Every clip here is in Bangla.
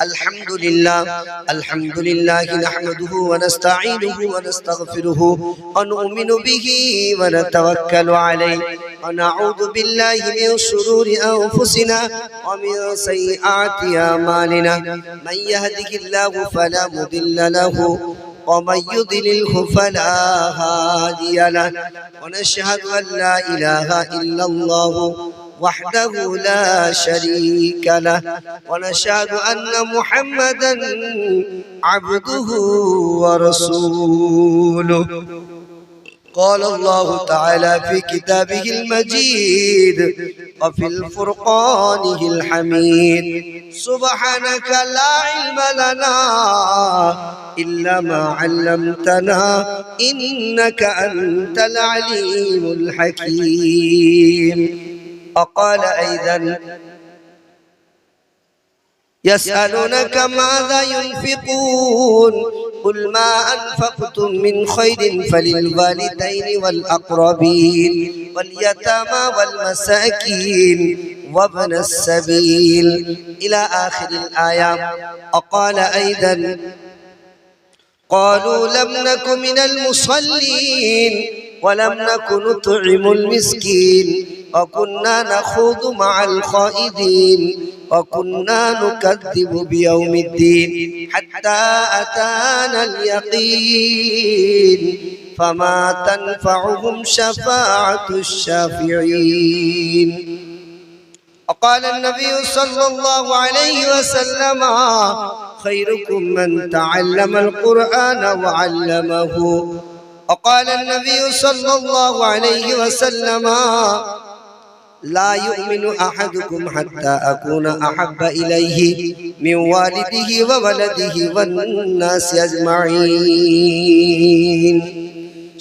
الحمد لله نحمده ونستعينه ونستغفره ونؤمن به ونتوكل عليه ونعوذ بالله من شرور أنفسنا ومن سيئات أعمالنا من يهده الله فلا مضل له ومن يضلله فلا هادي له ونشهد أن لا إله إلا الله وحده لا شريك له ونشهد أن محمدا عبده ورسوله قال الله تعالى في كتابه المجيد وفي الفرقانه الحميد سبحانك لا علم لنا إلا ما علمتنا إنك أنت العليم الحكيم وقال أيضا يسألونك ماذا ينفقون قل ما أنفقتم من خير فللوالدين والأقربين واليتامى والمساكين وابن السبيل إلى آخر الآية وقال أيضا قالوا لم نك من المصلين ولم نك نطعم المسكين وكنا نخوض مع الخائضين وكنا نكذب بيوم الدين حتى أتانا اليقين فما تنفعهم شفاعة الشافعين وقال النبي صلى الله عليه وسلم خيركم من تعلم القرآن وعلمه وقال النبي صلى الله عليه وسلم لا يؤمن أحدكم حتى أكون أحب إليه من والده وولده والناس أجمعين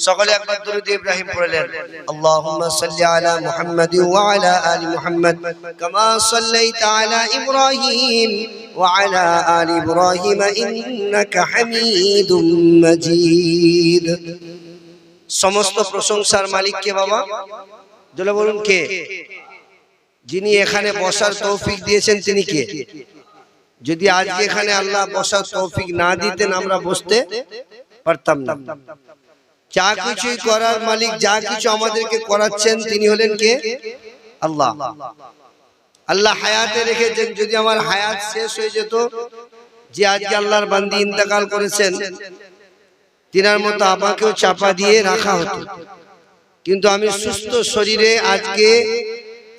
সকলে একবার দরুদ ইব্রাহিম পড়লেন আল্লাহুম্মা সাল্লি আলা মুহাম্মাদ ওয়া আলা আলি মুহাম্মাদ কামা সাল্লাইতা আলা ইব্রাহিম ওয়া আলা আলি ইব্রাহিম ইন্নাকা হামিদুম মাজিদ। সমস্ত প্রশংসার মালিক কে বাবা? জোরে বলুন কে? যিনি এখানে বসার তৌফিক দিয়েছেন তিনি কে? যদি আজকে এখানে আল্লাহ বসার তৌফিক না দিতেন আমরা বসতে পারতাম না। যা কিছুই করার মালিক, যা কিছু আমাদেরকে করাচ্ছেন তিনি হলেন কে? আল্লাহ। আল্লাহ হায়াতে রেখেছেন। যদি আমার হায়াত শেষ হয়ে যেত, যে আজকে আল্লাহর বান্দি ইন্তেকাল করেছেন তিনার মতো আমাকেও চাপা দিয়ে রাখা হতো, কিন্তু আমি সুস্থ শরীরে আজকে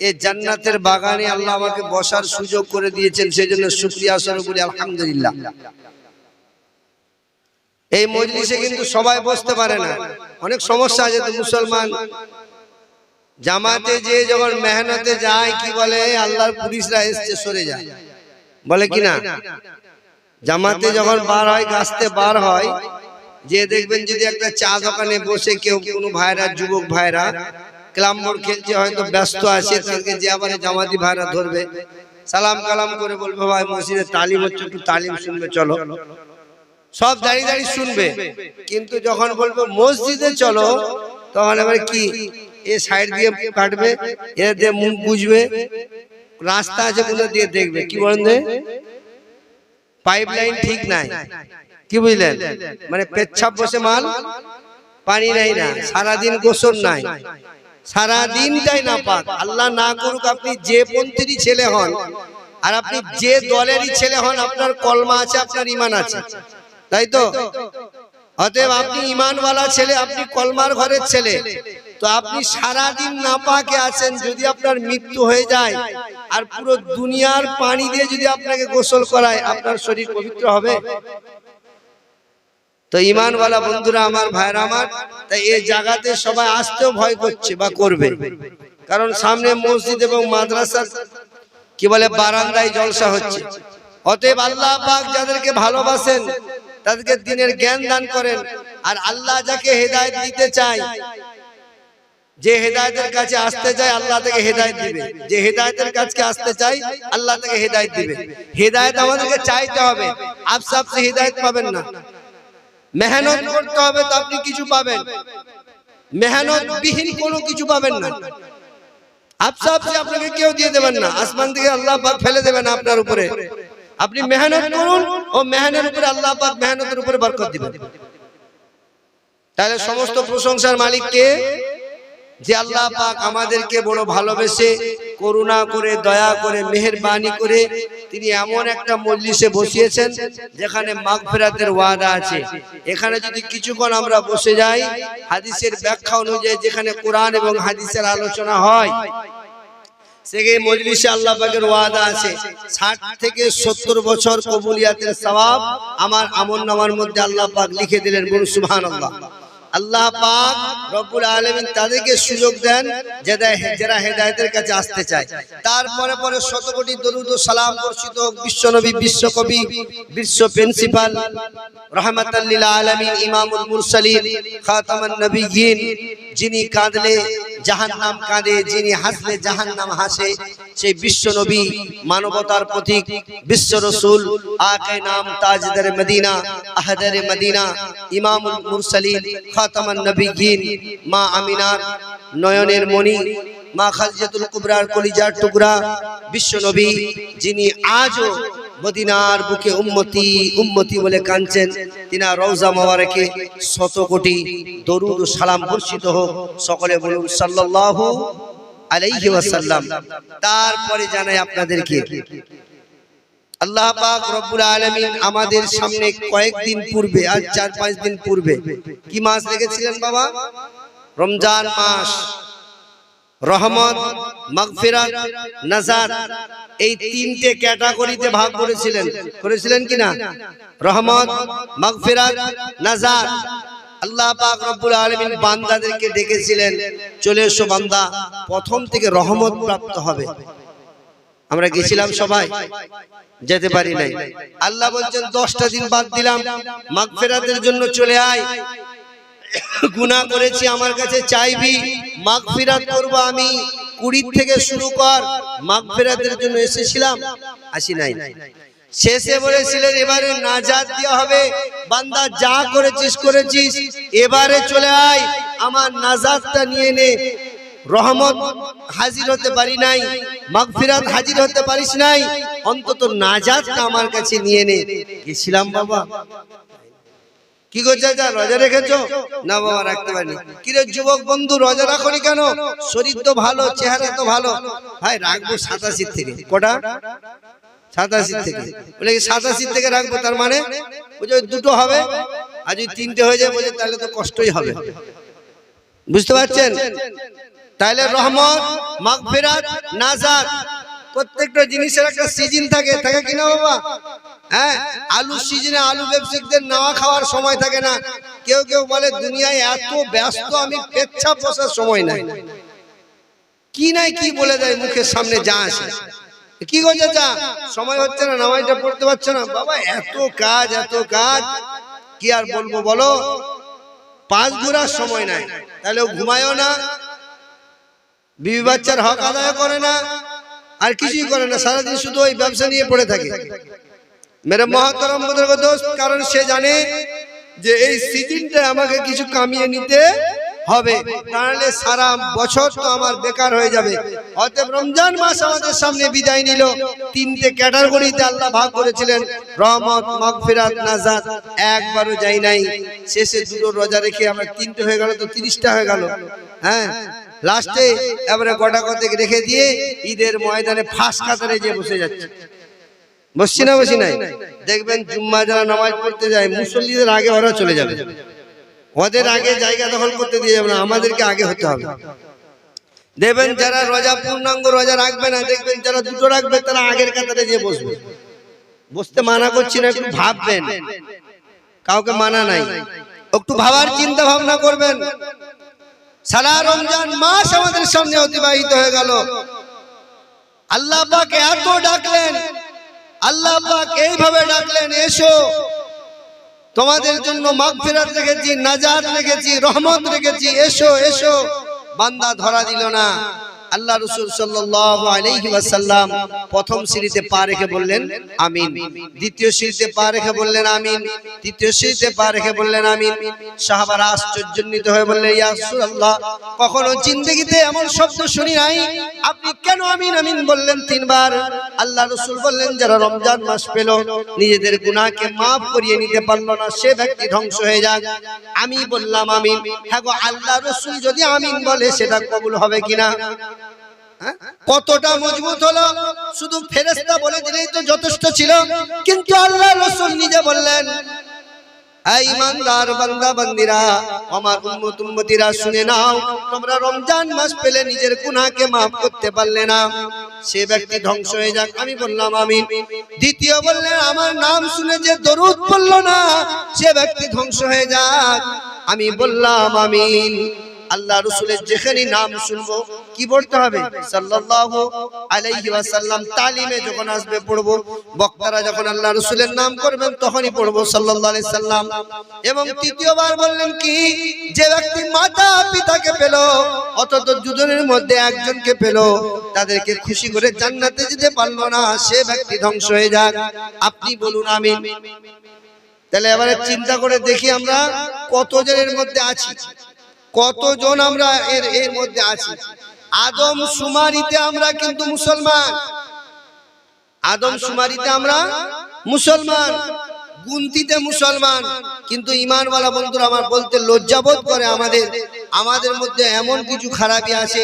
এই জান্নাতের বাগানে আল্লাহ আমাকে বসার সুযোগ করে দিয়েছেন, সেজন্য শুকরিয়া স্বরূপ বলি আলহামদুলিল্লাহ। এই মজলিসে কিন্তু সবাই বসতে পারে না, অনেক সমস্যা আছে। তো মুসলমান জামাতে যে যখন মেহনতে যায় কি বলে, আল্লাহর পুলিশরা এসছে সরে যায় বলে কিনা। জামাতে যখন বার হয়, গাছতে বার হয়, যে দেখবেন যদি একটা চা দোকানে বসে কেউ কোনো ভাইরা, যুবক ভাইরা ক্লাব মোড় খেলছে, হয়তো ব্যস্ত আছে, তাদেরকে যে আবার জামাতি ভাইরা ধরবে, সালাম কালাম করে বলবে ভাই মসজিদে তালিম হচ্ছে, একটু তালিম শুনবে চলো, সব দাঁড়িয়ে দাঁড়িয়ে শুনবে। কিন্তু যখন বলবো মসজিদে চলো, তখন এবার কি এ সাইড দিয়ে কাটবে, এ দিয়ে মুখ বুঝবে, রাস্তা আছে কোথা দিয়ে দেখবে, কি বলেন পাইপ লাইন ঠিক নাই, কি বুঝলেন, মানে পেচ্ছাপ বসে মাল পানি নাই না, সারাদিন গোসল নাই, সারাদিনটাই না পাক। আল্লাহ না করুক আপনি যে পন্থীরই ছেলে হন আর আপনি যে দলেরই ছেলে হন, আপনার কলমা আছে, আপনার ঈমান আছে, তাই তো? অতএব আপনি ঈমানওয়ালা ছেলে, আপনি কলমার ঘরের ছেলে, তো আপনি সারাদিন নাপাকে আছেন। যদি আপনার মৃত্যু হয়ে যায় আর পুরো দুনিয়ার পানি দিয়ে যদি আপনাকে গোসল করায়, আপনার শরীর পবিত্র হবে? তো ঈমানওয়ালা বন্ধুরা আমার, ভাইরা আমার, তাই এই জায়গাতে সবাই আসতেও ভয় করছে বা করবে, কারণ সামনে মসজিদ এবং মাদ্রাসার কি বলে বারান্দায় জলসা হচ্ছে। অতএব আল্লাহ পাক যাদেরকে ভালোবাসেন তাদেরকে দ্বীনের জ্ঞান দান করেন, আর আল্লাহ যাকে হেদায়েত দিতে চায়, যে হেদায়েতের কাছে আসতে চায় আল্লাহ তাকে হেদায়েত দিবে, যে হেদায়েতের কাছে আসতে চায় আল্লাহ তাকে হেদায়েত দিবে। হেদায়েত আমাদেরকে চাইতে হবে, আপসে হেদায়েত পাবেন না, মেহনত করতে হবে তো আপনি কিছু পাবেন, মেহনত বিহীন কোনো কিছু পাবেন না। আপসে আপনাকে কেউ দিয়ে দেবেন না, আসমান থেকে আল্লাহ পাক ফেলে দেবেন আপনার উপরে। আপনি মেহনত করুন, ও মেহনতের উপরে আল্লাহ পাক মেহনতের উপরে বরকত দিবেন। তাহলে সমস্ত প্রশংসার মালিক কে? যে আল্লাহ পাক আমাদেরকে বড় ভালোবেসে, করুণা করে, দয়া করে, মেহেরবানি করে তিনি এমন একটা মজলিসে বসিয়েছেন যেখানে মাগফিরাতের ওয়াদা আছে। এখানে যদি কিছুক্ষণ আমরা বসে যাই, হাদিসের ব্যাখ্যা অনুযায়ী যেখানে কোরআন এবং হাদিসের আলোচনা হয়, সেই মজলিসে আল্লাহ পাকের ওয়াদা আছে 60 থেকে 70 বছর কবুলিয়াতের সওয়াব আমার আমলনামার মধ্যে আল্লাহ পাক লিখে দিলেন। বলুন সুবহানাল্লাহ। আল্লাহ পাক রব্বুল আলামিন তাদেরকে সুযোগ দেন যারা হেদায়েতের কাছে আসতে চায়। তারপরে পরে শত কোটি দরুদ ও সালাম বর্ষিত হোক বিশ্বনবী, বিশ্বকবি, বিশ্ব প্রিন্সিপাল, রাহমাতাল লিল আলামিন, ইমামুল মুরসালিন, খাতামান নবিয়্যিন, যিনি কাঁদলে জাহান্নাম কাঁদে, যিনি হাসলে জাহান্নাম হাসে, সেই বিশ্বনবী, মানবতার প্রতীক, বিশ্ব রাসূল, আকে নাম, তাজদার মদিনা, আহদারে মদিনা, ইমামুল মুরসালিন, খাতামান নবিয়্যিন, মা আমিনার নয়নের মণি, মা খাদিজাতুল কুবরার কলিজার টুকরা বিশ্বনবী, যিনি আজও মদিনার বুকে উম্মতি উম্মতি বলে কাঁদছেন, তিনার রওজা মোবারকে শত কোটি দরুদ ও সালাম বর্ষিত হোক। সকলে বলুন সাল্লাল্লাহু আলাইহি ওয়াসাল্লাম। তারপরে জানাই আপনাদেরকে, আল্লাহ পাক রব্বুল আলামিন আমাদের সামনে কয়েকদিন পূর্বে, আজ 4-5 দিন পূর্বে, কি মাস রেখেছিলেন বাবা? রমজান মাস। রহমত, মাগফিরাত, নাজাত, এই তিনটে ক্যাটাগরিতে ভাগ করেছিলেন কিনা? রহমত, মাগফিরাত, নাজাত। আল্লাহ পাক রব্বুল আলামিন বান্দাদেরকে ডেকেছিলেন, চলে এসো বান্দা, প্রথম থেকে রহমত প্রাপ্ত হবে। আমরা গেছিলাম সবাই, যেতে পারি নাই। আল্লাহ বলছেন 10টা দিন বাদ দিলাম, মাগফিরাতের জন্য চলে আয়। গুনাহ করেছি, আমার কাছে চাইবি, মাগফিরাত করব আমি। 20 থেকে শুরু কর। মাগফিরাতের জন্য এসেছিলাম, আসি নাই। শেষে বলেছিলেন এবারে নাজাত দেওয়া হবে, বান্দা যা করেছিস, এবারে চলে আয়, আমার নাজাতটা নিয়ে নে। রহমত হাজির হতে পারি নাই, মাগফিরাত হাজির হতে পারিস নাই, অন্তত নাজাতটা আমার কাছে নিয়ে নে। গেছিলাম বাবা। কি গো চাচা, রোজা রেখেছো? না বাবা, রাখতে পারিনি। কি রে যুবক বন্ধু, রোজা রাখোনি কেন? শরীর তো ভালো, চেহারা তো ভালো। ভাই রাখবো 87 থেকে। কটা? 87 থেকে। বলে 87 থেকে রাখবো, তার মানে বুঝো দুটো হবে, আর যদি 3টে হয়ে যায় বলে তাহলে তো কষ্টই হবে। বুঝতে পারছেন? তাহলে রহমত, মাগফিরাত, নাজাত, প্রত্যেকটা জিনিসের একটা সিজন থাকে কিনা বাবা? হ্যাঁ, আলু সিজনে আলু ব্যবসায়ীদের নাওয়া খাওয়ার সময় থাকে না। কেউ বলে দুনিয়ায় এত ব্যস্ত, আমি পেচ্ছাপ বসার সময় নাই। কি নাই কি বলে দেয় মুখের সামনে, যা আসে। কি গো চাচা, সময় হচ্ছে না, নামাজটা পড়তে পারছো না? বাবা এত কাজ, কি আর বলবো বলো? 5 ঘোরার সময় নাই। তাহলে ঘুমায়ও না, বিবি বাচ্চার হক আদায় করে না, আর কিছুই করে না, সারাদিন শুধু ওই ব্যবসা নিয়ে পড়ে থাকে। মেরে মহতরম বুজুর্গ দোস্ত, কারণ সে জানে যে এই সিজনটা আমাকে কিছু কামিয়ে নিতে হবে, তাহলে সারা বছর তো আমার বেকার হয়ে যাবে। অতএব রমজান মাস আমাদের সামনে বিদায় নিল। 3টে ক্যাটাগরিতে আল্লাহ ভাগ করেছিলেন, রহমত, মাগফিরাত, নাজাত। একবারও যাই নাই। শেষে 2টো রোজা রেখে আমরা 3টে হয়ে গেল, তো 30টা হয়ে গেল। হ্যাঁ, লাস্টে এবারে গোটা কতক রেখে দিয়ে ঈদের ময়দানে ফাঁস কাতারে যে বসে যাচ্ছে। বসছি নাই? দেখবেন জুম্মা যারা নামাজ পড়তে যায়, মুসল্লিদের আগে ওরা চলে যাবে। ওদের আগে জায়গা দখল করতে দিয়ে যাবে না, আমাদেরকে আগে হতে হবে। দেখবেন যারা রোজা পূর্ণাঙ্গ রোজা রাখবে না, দেখবেন যারা 2টো রাখবে তারা আগের কাতারে যে বসবে। বসতে মানা করছি না, একটু ভাববেন, কাউকে মানা নাই, একটু ভাবার চিন্তা ভাবনা করবেন। সারা রমজান মাস আমাদের সামনে অতিবাহিত হয়ে গেল। আল্লাহ পাক এত ডাকলেন, আল্লাহ পাক এইভাবে ডাকলেন, এসো, তোমাদের জন্য মাগফিরাত রেখেছি, নাজাত রেখেছি, রহমত রেখেছি, এসো। বান্দা ধরা দিল না। আল্লাহ রাসূল সাল্লাল্লাহু আলাইহি ওয়াসাল্লাম প্রথম সিঁড়িতে পা রেখে বললেন আমিন, দ্বিতীয় সিঁড়িতে পা রেখে বললেন আমিন, তৃতীয় সিঁড়িতে পা রেখে বললেন আমিন। সাহাবারা আশ্চর্যান্বিত হয়ে বললেন, ইয়া রাসূলুল্লাহ, কখনো জিন্দেগিতে এমন শব্দ শুনি নাই, আপনি কেন আমিন আমিন বললেন তিনবার? আল্লাহ রাসূল বললেন, যারা রমজান মাস পেল, নিজেদের গুনাহকে maaf করিয়ে নিতে পারলো না, সে ব্যক্তি ধ্বংস হয়ে যাক। আমি বললাম আমিন। হ্যাঁ গো, আল্লাহ রাসূল যদি আমিন বলে সেটা কবুল হবে কিনা? কতটা মজবুত হলো! শুধু ফেরেশতা বলে দিলেই তো যথেষ্ট ছিল, কিন্তু আল্লাহ রাসূল নিজে বললেন, এই ঈমানদার বান্দা বান্দিরা, আমার উম্মত উম্মতিরা শুনে নাও, তোমরা রমজান মাস পেলে নিজের গুনাহকে maaf করতে পারলে না, সে ব্যক্তি ধ্বংস হয়ে যাক। আমি বললাম আমিন। দ্বিতীয় বললেন, আমার নাম শুনে যে দরুদ পড়লো না, সে ব্যক্তি ধ্বংস হয়ে যাক। আমি বললাম আমিন। আল্লাহ রাসূলের যেখানে নাম শুনবো কি পড়তে হবে? সাল্লাল্লাহু আলাইহি ওয়াসাল্লাম। তালিমে যখন আসবে পড়বো, বক্তারা যখন আল্লাহ রাসূলের নাম করবেন তখনই পড়বো সাল্লাল্লাহু আলাইহি সাল্লাম। এবং তৃতীয়বার বললেন কি, যে ব্যক্তি মাতা পিতাকে পেল, অথচ দুজনের মধ্যে একজনকে পেল, তাদেরকে খুশি করে জান্নাতে যেতে পারলো না, সে ব্যক্তি ধ্বংস হয়ে যাক। আপনি বলুন আমিন। তাহলে এবারে চিন্তা করে দেখি আমরা কতজনের মধ্যে আছি, কতজন আমরা এর মধ্যে আছি। আদম শুমারিতে আমরা কিন্তু মুসলমান, আদম শুমারিতে আমরা মুসলমান, গুনতিতে মুসলমান, কিন্তু ঈমানওয়ালা বন্ধুরা আমার বলতে লজ্জাবোধ করে, আমাদের মধ্যে এমন কিছু খারাপি আছে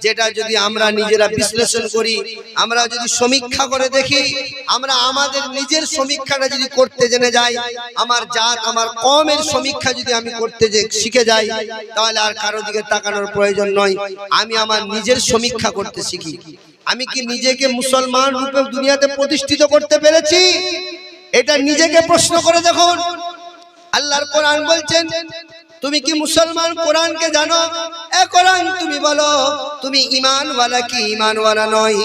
যেটা যদি আমরা নিজেরা বিশ্লেষণ করি, আমরা যদি সমীক্ষা করে দেখি, আমরা আমাদের নিজের সমীক্ষাটা যদি করতে জেনে যাই, আমার জাত আমার কওমের সমীক্ষা যদি আমি করতে শিখে যাই, তাহলে আর কারো দিকে তাকানোর প্রয়োজন নয়। আমি আমার নিজের সমীক্ষা করতে শিখি। আমি কি নিজেকে মুসলমান রূপে দুনিয়াতে প্রতিষ্ঠিত করতে পেরেছি? এটা নিজেকে প্রশ্ন করে দেখুন। আল্লাহর কোরআন বলছেন, তুমি কি মুসলমান? কোরআনকে জানো? এ কোরআন তুমি বলো, তুমি ঈমানওয়ালা কি ঈমানওয়ালা নয়?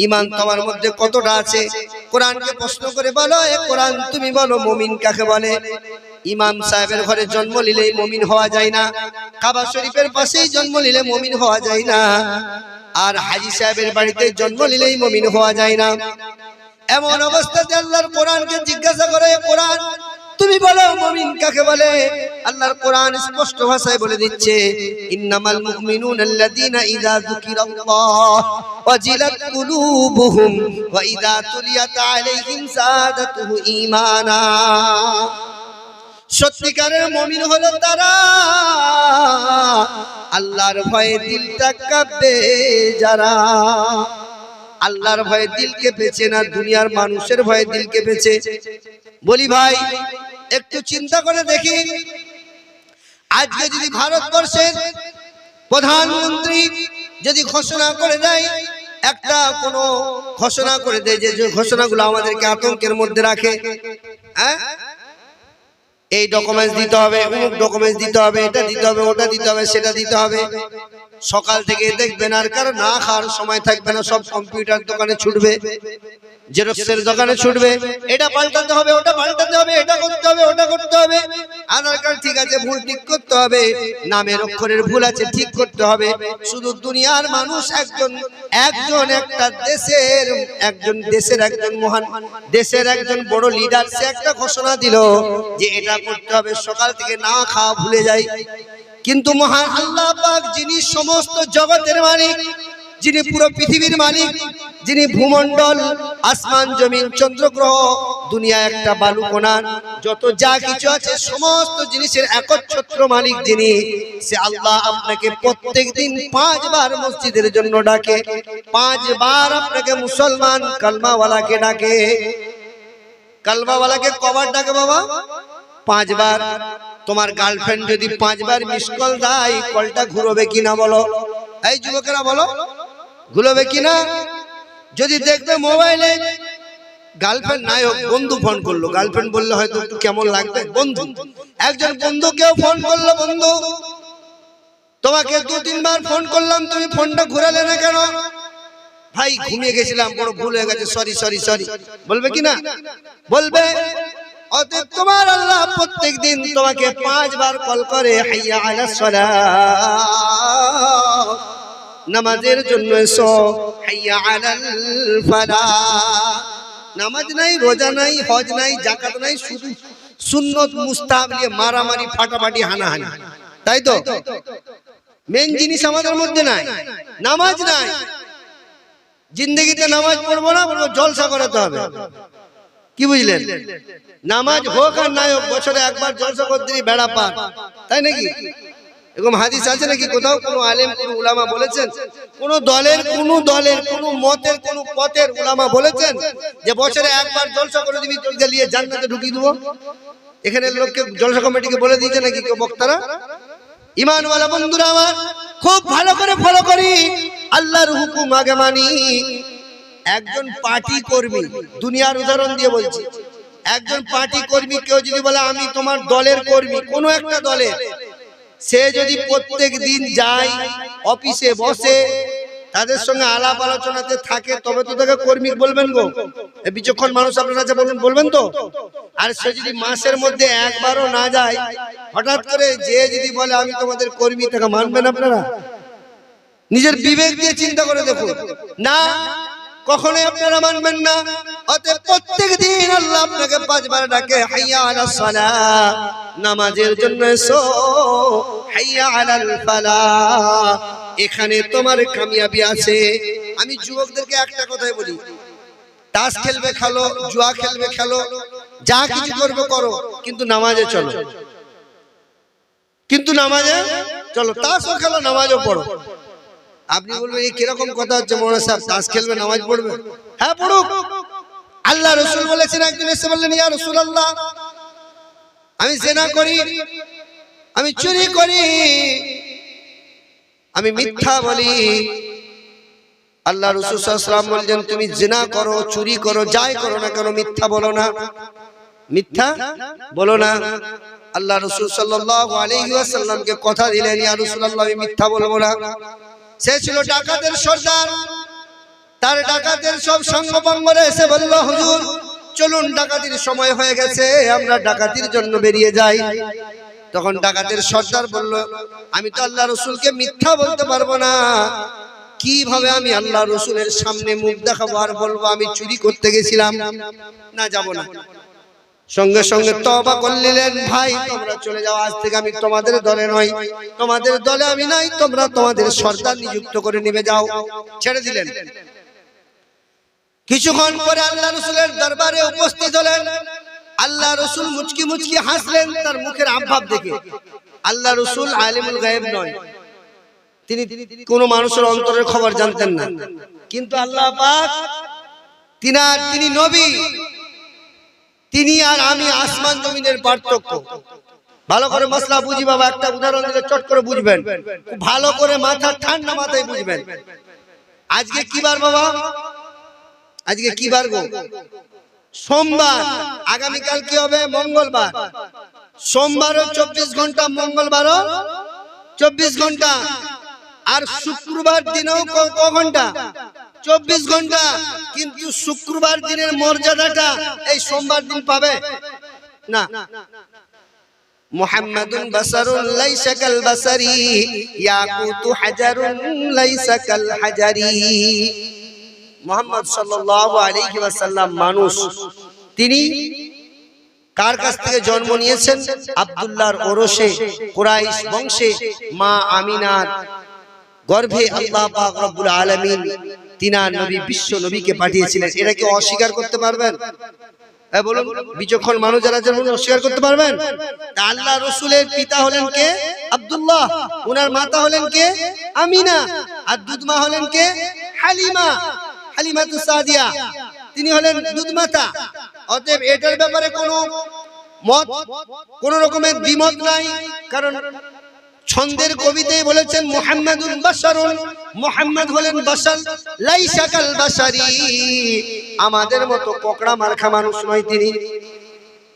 ঈমান তোমার মধ্যে কতটা আছে? কোরআনকে প্রশ্ন করে বলো, এ কোরআন তুমি বলো, মুমিন কাকে বলে? ইমাম সাহেবের ঘরে জন্ম নিলেই মুমিন হওয়া যায় না, কাবা শরীফের পাশেই জন্ম নিলে মুমিন হওয়া যায় না, আর হাজী সাহেবের বাড়িতে জন্ম নিলেই মুমিন হওয়া যায় না। এমন অবস্থাতে আল্লাহর কোরআনকে জিজ্ঞাসা করে, কোরআন তুমি বলো মুমিন কাকে বলে? আল্লাহর কোরআন স্পষ্ট ভাষায় বলে দিচ্ছে, ইন্নামাল মুমিনুনা আল্লাযীনা ইযা যুকিরাল্লাহ ওয়াজিলাত কুলুবুহুম ওয়া ইযা তুলিয়াত আলাইহিম যাদাতুহু ঈমানা। সত্যিকারের মুমিন হলো তারা, আল্লাহর ভয়ে দিলটা কাঁপবে যারা। আল্লাহর ভয়ে দিল কেঁপেছে না দুনিয়ার মানুষের ভয়ে দিল কেঁপেছে? বলি ভাই, একটু চিন্তা করে দেখি, আজকে যদি ভারতবর্ষের প্রধানমন্ত্রী যদি ঘোষণা করে দেয়, একটা কোনো ঘোষণা করে দেয় যে ঘোষণাগুলো আমাদেরকে আতঙ্কের মধ্যে রাখে, হ্যাঁ, এই ডকুমেন্টস দিতে হবে, অমুক ডকুমেন্টস দিতে হবে, এটা দিতে হবে, ওটা দিতে হবে, সেটা দিতে হবে, সকাল থেকে দেখবেন আর কারো না খাওয়ার সময় থাকবে না, সব কম্পিউটার দোকানে ছুটবে, জেরক্সের দোকানে ছুটবে, এটা পাল্টাতে হবে, ওটা পাল্টাতে হবে, এটা করতে হবে, ওটা করতে হবে, আধার কার্ড ঠিক আছে ভুল ঠিক করতে হবে, নামের অক্ষরের ভুল আছে ঠিক করতে হবে। শুধু দুনিয়ার মানুষ একজন একটা দেশের একজন মহান দেশের একজন বড় লিডার, সে একটা ঘোষণা দিল যে এটা করতে হবে, সকাল থেকে না খাওয়া ভুলে যায়। কিন্তু মহান আল্লাহ পাক, যিনি সমস্ত জগতের মালিক, যিনি পুরো পৃথিবীর মালিক, যিনি ভূমণ্ডল, আসমান জমিন চন্দ্রগ্রহ দুনিয়া একটা বালুকণা, যত যা কিছু আছে সমস্ত জিনিসের একচ্ছত্র মালিক যিনি, সে আল্লাহ আপনাকে প্রত্যেকদিন 5 বার মসজিদের জন্য ডাকে, 5 বার আপনাকে মুসলমান কালমাওয়ালাকে ডাকে। কালমাওয়ালাকে কবার ডাকে বাবা? 5 বার। তোমার গার্লফ্রেন্ড যদি 5 বার মিস কল দেয়, কলটা ঘুরবে কিনা বলো? এই যুবকেরা বলো, ঘুরবে কিনা? যদি দেখবে মোবাইলে গার্লফ্রেন্ড নাই হোক, বন্ধু ফোন করলো, গার্লফ্রেন্ড বললে হয়তো একটু কেমন লাগবে, বন্ধু একজন বন্ধুকেও ফোন করলো, বন্ধু তোমাকে 2-3 বার ফোন করলাম, তুমি ফোনটা ঘুরালে না কেন? ভাই ঘুমিয়ে গেছিলাম, বড় ভুল হয়ে গেছে, সরি সরি সরি, বলবে কিনা? বলবে। অতএব তোমার আল্লাহ প্রত্যেকদিন তোমাকে 5 বার কল করে, হাইয়া আলাস সালাহ, নামাজের জন্য এসো, হাইয়া আলাল ফালাহ। নামাজ নাই, রোজা নাই, হজ নাই, যাকাত নাই, শুধু সুন্নত মুস্তাহাব নিয়ে মারামারি, ফাটাফাটি, হানাহানি, তাই তো? মেন জিনিস আমাদের মধ্যে নাই, নামাজ নাই। জিন্দগিতে নামাজ পড়বো না, বলবো জলসা করাতে হবে। কি বুঝলেন? নামাজ হোক আর নাই হোক, বছরে একবার জলসা করতে বেড়া পার, তাই নাকি? এরকম হাদিস আছে নাকি কোথাও? কোন আলেম, কোন উলামা বলেছেন? কোন দলের, কোন মতের, কোন পথের উলামা বলেছেন যে বছরে একবার জলসা করে দিবি, তোকে নিয়ে জান্নাতে ঢুকিয়ে দেবো? এখানে লোককে, জলসা কমিটিকে বলে দিয়েছে নাকি কেউ বক্তারা? ঈমানওয়ালা বন্ধুরা আমার, খুব ভালো করে ফলো করি, আল্লাহর হুকুম আগে মানি। একজন পার্টি কর্মী, দুনিয়ার উদাহরণ দিয়ে বলছি, একজন পার্টি কর্মী কেউ যদি বলে আমি তোমার দলের কর্মী, কোন একটা দলের, সে যদি প্রত্যেক দিন যায়, অফিসে বসে, তাদের সঙ্গে আলাপ আলোচনাতে থাকে, তবে তো তাকে কর্মী বলবেন গো। বিচক্ষণ মানুষ আপনারা যা বলবেন তো। আর সে যদি মাসের মধ্যে একবারও না যায়, হঠাৎ করে যে যদি বলে আমি তোমাদের কর্মী, তাকে মানবেন আপনারা? নিজের বিবেক দিয়ে চিন্তা করে দেখুন, না, কখনোই আপনারা মানবেন না। অতএব প্রত্যেক দিন আল্লাহ আপনাকে 5 বার ডাকে, হাইয়া আলাস সালাহ, নামাজের জন্য এসো, হাইয়া আলাল ফালাহ, এখানে তোমার কামিয়াবি আছে। আমি যুবকদেরকে একটা কথাই বলি, তাস খেলবে খেলো, জুয়া খেলবে খেলো, যা কিছু করবে করো, কিন্তু নামাজে চলো, কিন্তু নামাজে চলো। তাসও খেলো, নামাজও পড়ো। আপনি বলবেন এই কিরকম কথা হচ্ছে মৌলানা সাহেব, তাস খেলবে নামাজ পড়বে? হ্যাঁ, পড়ুক। আল্লাহ রাসূল বলেছেন, একজন এসে বললেন, ইয়া রাসূলুল্লাহ, আমি জিনা করি, আমি চুরি করি, আমি মিথ্যা বলি। আল্লাহ রাসূল সাল্লাল্লাহু আলাইহি ওয়াসাল্লাম বললেন, তুমি জিনা করো, চুরি করো, যাই করো না কেন, মিথ্যা বলো না, মিথ্যা বলো না। আল্লাহ রাসূল সাল্লাল্লাহু আলাইহি ওয়াসাল্লামকে কথা দিলেন, ইয়া রাসূলুল্লাহ, আমি মিথ্যা বলবো না। সে ছিল ডাকাতের সর্দার, তার ডাকাতের সব সঙ্গপঙ্গরা এসে বলল, হুজুর চলুন, ডাকাতির সময় হয়ে গেছে, আমরা ডাকাতির জন্য বেরিয়ে যাই। তখন ডাকাতের সর্দার বলল, আমি তো আল্লাহ রাসূলকে মিথ্যা বলতে পারবো না, কিভাবে আমি আল্লাহ রাসূলের সামনে মুখ দেখাবো আর বলবো আমি চুরি করতে গেছিলাম? না, যাব না। সঙ্গে সঙ্গে তওবা করলেন, ভাই তোমরা চলে যাও, আজ থেকে আমি তোমাদের দলে নই, তোমাদের দলে আমি নাই, তোমরা তোমাদের সর্দার নিযুক্ত করে নিবে, যাও। ছেড়ে দিলেন। কিছুক্ষণ পরে আল্লাহ রাসূলের দরবারে উপস্থিত হলেন। আল্লাহ রাসূল মুচকি মুচকি হাসলেন তার মুখের আবভাব দেখে। আল্লাহ রাসূল আলিমুল গায়েব নয়, তিনি কোন মানুষের অন্তরের খবর জানতেন না, কিন্তু আল্লাহ পাক তিনি নবী, তিনি আর আমি আসমান জমিনের পার্থক্য। ভালো করে মশলা বুঝি বাবা, একটা উদাহরণ দিলে চট করে বুঝবেন, ভালো করে মাথা ঠান্ডা মাথায় বুঝবেন। আজকে কি বার বাবা? আজকে কি বার গো? সোমবার। আগামীকাল কি হবে? মঙ্গলবার। সোমবারও 24 ঘন্টা, মঙ্গলবারও 24 ঘন্টা, আর শুক্রবার দিনেও ক ঘন্টা? 24 ঘন্টা। কিন্তু শুক্রবার দিনের মর্যাদাটা এই সোমবার দিন পাবে না। মুহাম্মাদুন বাসারুন লাইসা কাল বাসারি, ইয়াকুতু হাজারুন লাইসা কাল হাজারি। মুহাম্মদ সাল্লাল্লাহু আলাইহি ওয়াসাল্লাম মানুষ। তিনি কার কাছ থেকে জন্ম নিয়েছেন? আব্দুল্লাহর ওরসে, কুরাইশ বংশে, মা আমিনার গর্ভে আল্লাহ পাক রব্বুল আলামিন তিনার নবী, বিশ্ব নবীকে পাঠিয়েছিলেন। এরা কি অস্বীকার করতে পারবেন? বলুন, বিচক্ষণ মানুষ যারা যেমন অস্বীকার করতে পারবেন? আল্লাহ রাসূলের পিতা হলেন কে? আব্দুল্লাহ। ওনার মাতা হলেন কে? আমিনা। আর দুধমা হলেন কে? হালিমা, হালিমাতুস সাদিয়া। তিনি হলেন দুধমাতা। অতএব এটার ব্যাপারে কোন রকমের দ্বিমত নাই, কারণ ছন্দের কবিতায় বলেছেন মুহাম্মাদুন বাশারুন, মুহাম্মদ হলেন বাশার, লাইসা কাল বাশারি, আমাদের মতো কোকড়া মার্কা মানুষ নয় তিনি।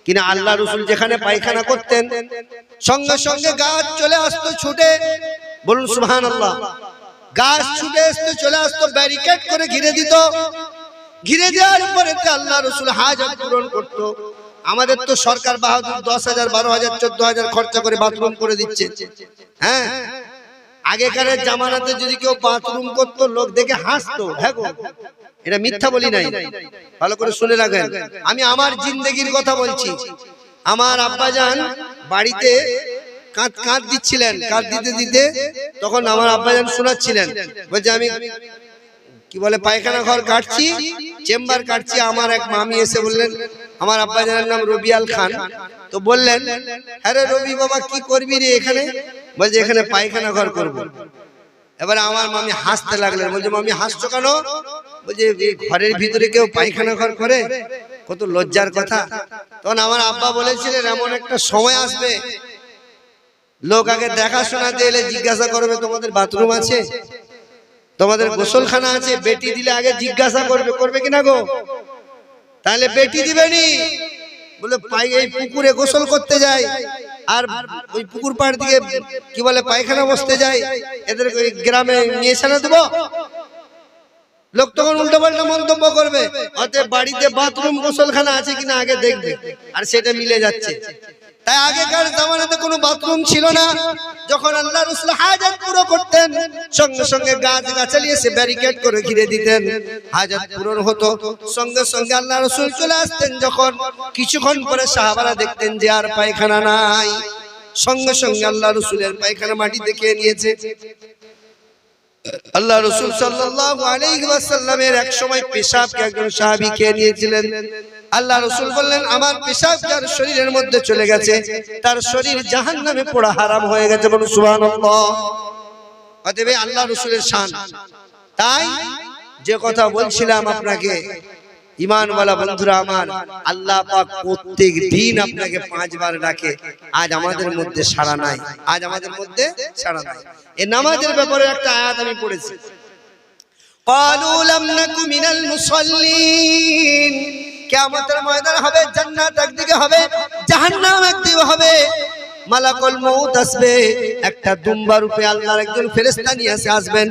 কিনা আল্লাহ রাসূল যেখানে পায়খানা করতেন, সঙ্গে সঙ্গে গাছ চলে আসতো ছুটে, বলুন সুবহানাল্লাহ। গাছ ছুটে আসতো, চলে আসতো, ব্যারিকেড করে ঘিরে দিত। ঘিরে দেওয়ার পরে আল্লাহ রাসূল হাজত পূরণ করতো। আমাদের তো সরকার বাহাদুর 10,000, 12,000, 14,000 খরচা করে বাথরুম করে দিচ্ছে। হ্যাঁ, আগেকারের জামানাতে যদি কেউ বাথরুম করতো লোক দেখে হাসতো। হ্যাঁ গো, এটা মিথ্যা বলি নাই, ভালো করে শুনে রাখেন। আমি আমার জিন্দেগির কথা বলছি। আমার আব্বাজান বাড়িতে কাঁদ দিচ্ছিলেন, কাঁদ দিতে দিতে তখন আমার আব্বাজান শোনাচ্ছিলেন, বলছে আমি কি বলে পায়খানা ঘর কাটছি, চেম্বার কাটছি। আমার এক মামি এসে বললেন, আমার আব্বাজানের নাম রবিয়াল খান, তো বললেন, হ্যাঁ রে রবি বাবা কি করবি রে এখানে? বলছে এখানে পায়খানা ঘর করব। এবারে আমার মামি হাসতে লাগলেন, বলছে মামি হাসছো কেন? বলছে ঘরের ভিতরে কেউ পায়খানা ঘর করে, কত লজ্জার কথা। তখন আমার আব্বা বলেছিলেন এমন একটা সময় আসবে লোক আগে দেখাশোনাতে এলে জিজ্ঞাসা করবে তোমাদের বাথরুম আছে, তোমাদের গোসলখানা আছে, বেটি দিলে আগে জিজ্ঞাসা করবে, করবে কিনা গো? তাহলে বেটি দিবেনি, বলে এই পুকুরে গোসল করতে যায় আর ওই পুকুর পাড় দিকে কি বলে পায়খানা বসতে যায়, এদের গ্রামে নিয়ে এসে না দেবো? লোক তখন উল্টো পাল্টা মন্তব্য করবে। অতএব বাড়িতে বাথরুম গোসলখানা আছে কিনা আগে দেখবে, আর সেটা মিলে যাচ্ছে। তাই আগেকার জামানাতে কোনো বাথরুম ছিল না। যখন আল্লাহ রাসূল হাজাত পুরো করতেন, সঙ্গে সঙ্গে গাছগাছালি এসে ব্যারিকেড করে ঘিরে দিতেন, হাজাত পূরণ হতো। সঙ্গে সঙ্গে আল্লাহ রাসূল চলে আসতেন। যখন কিছুক্ষণ পরে সাহাবারা দেখতেন যে আর পায়খানা নাই, সঙ্গে সঙ্গে আল্লাহ রাসূলের পায়খানা মাটিতে খেয়ে নিয়েছে। আল্লাহ রাসূল সাল্লাল্লাহু আলাইহি ওয়াসাল্লামের এক সময় পেশাবকে একজন সাহাবী খেয়ে নিয়েছিলেন। আল্লাহ রাসূল বললেন, আমার পেশাব যার শরীরের মধ্যে চলে গেছে তার শরীর জাহান্নামে পোড়া হারাম হয়ে গেছে। বলুন সুবহানাল্লাহ। অতএব আল্লাহ রাসূলের শান। তাই যে কথা বলছিলাম আপনাকে, ঈমানওয়ালা বন্ধুরা আমার, আল্লাহ পাক প্রত্যেক দিন আপনাকে 5 বার ডাকে। আজ আমাদের মধ্যে সাড়া নাই, আজ আমাদের মধ্যে সাড়া নাই। এই নামাজের ব্যাপারে একটা আয়াত আমি পড়েছি, ক্বালু লাম নাকু মিনাল মুসাল্লিন। কিয়ামতের ময়দান হবে, জান্নাত একদিকে হবে, জাহান্নাম একদিকে হবে। মালাকুল মউত আসবে, একটা দুম্বা রূপে আল্লাহর একজন ফেরেশতা নিয়ে আসবেন।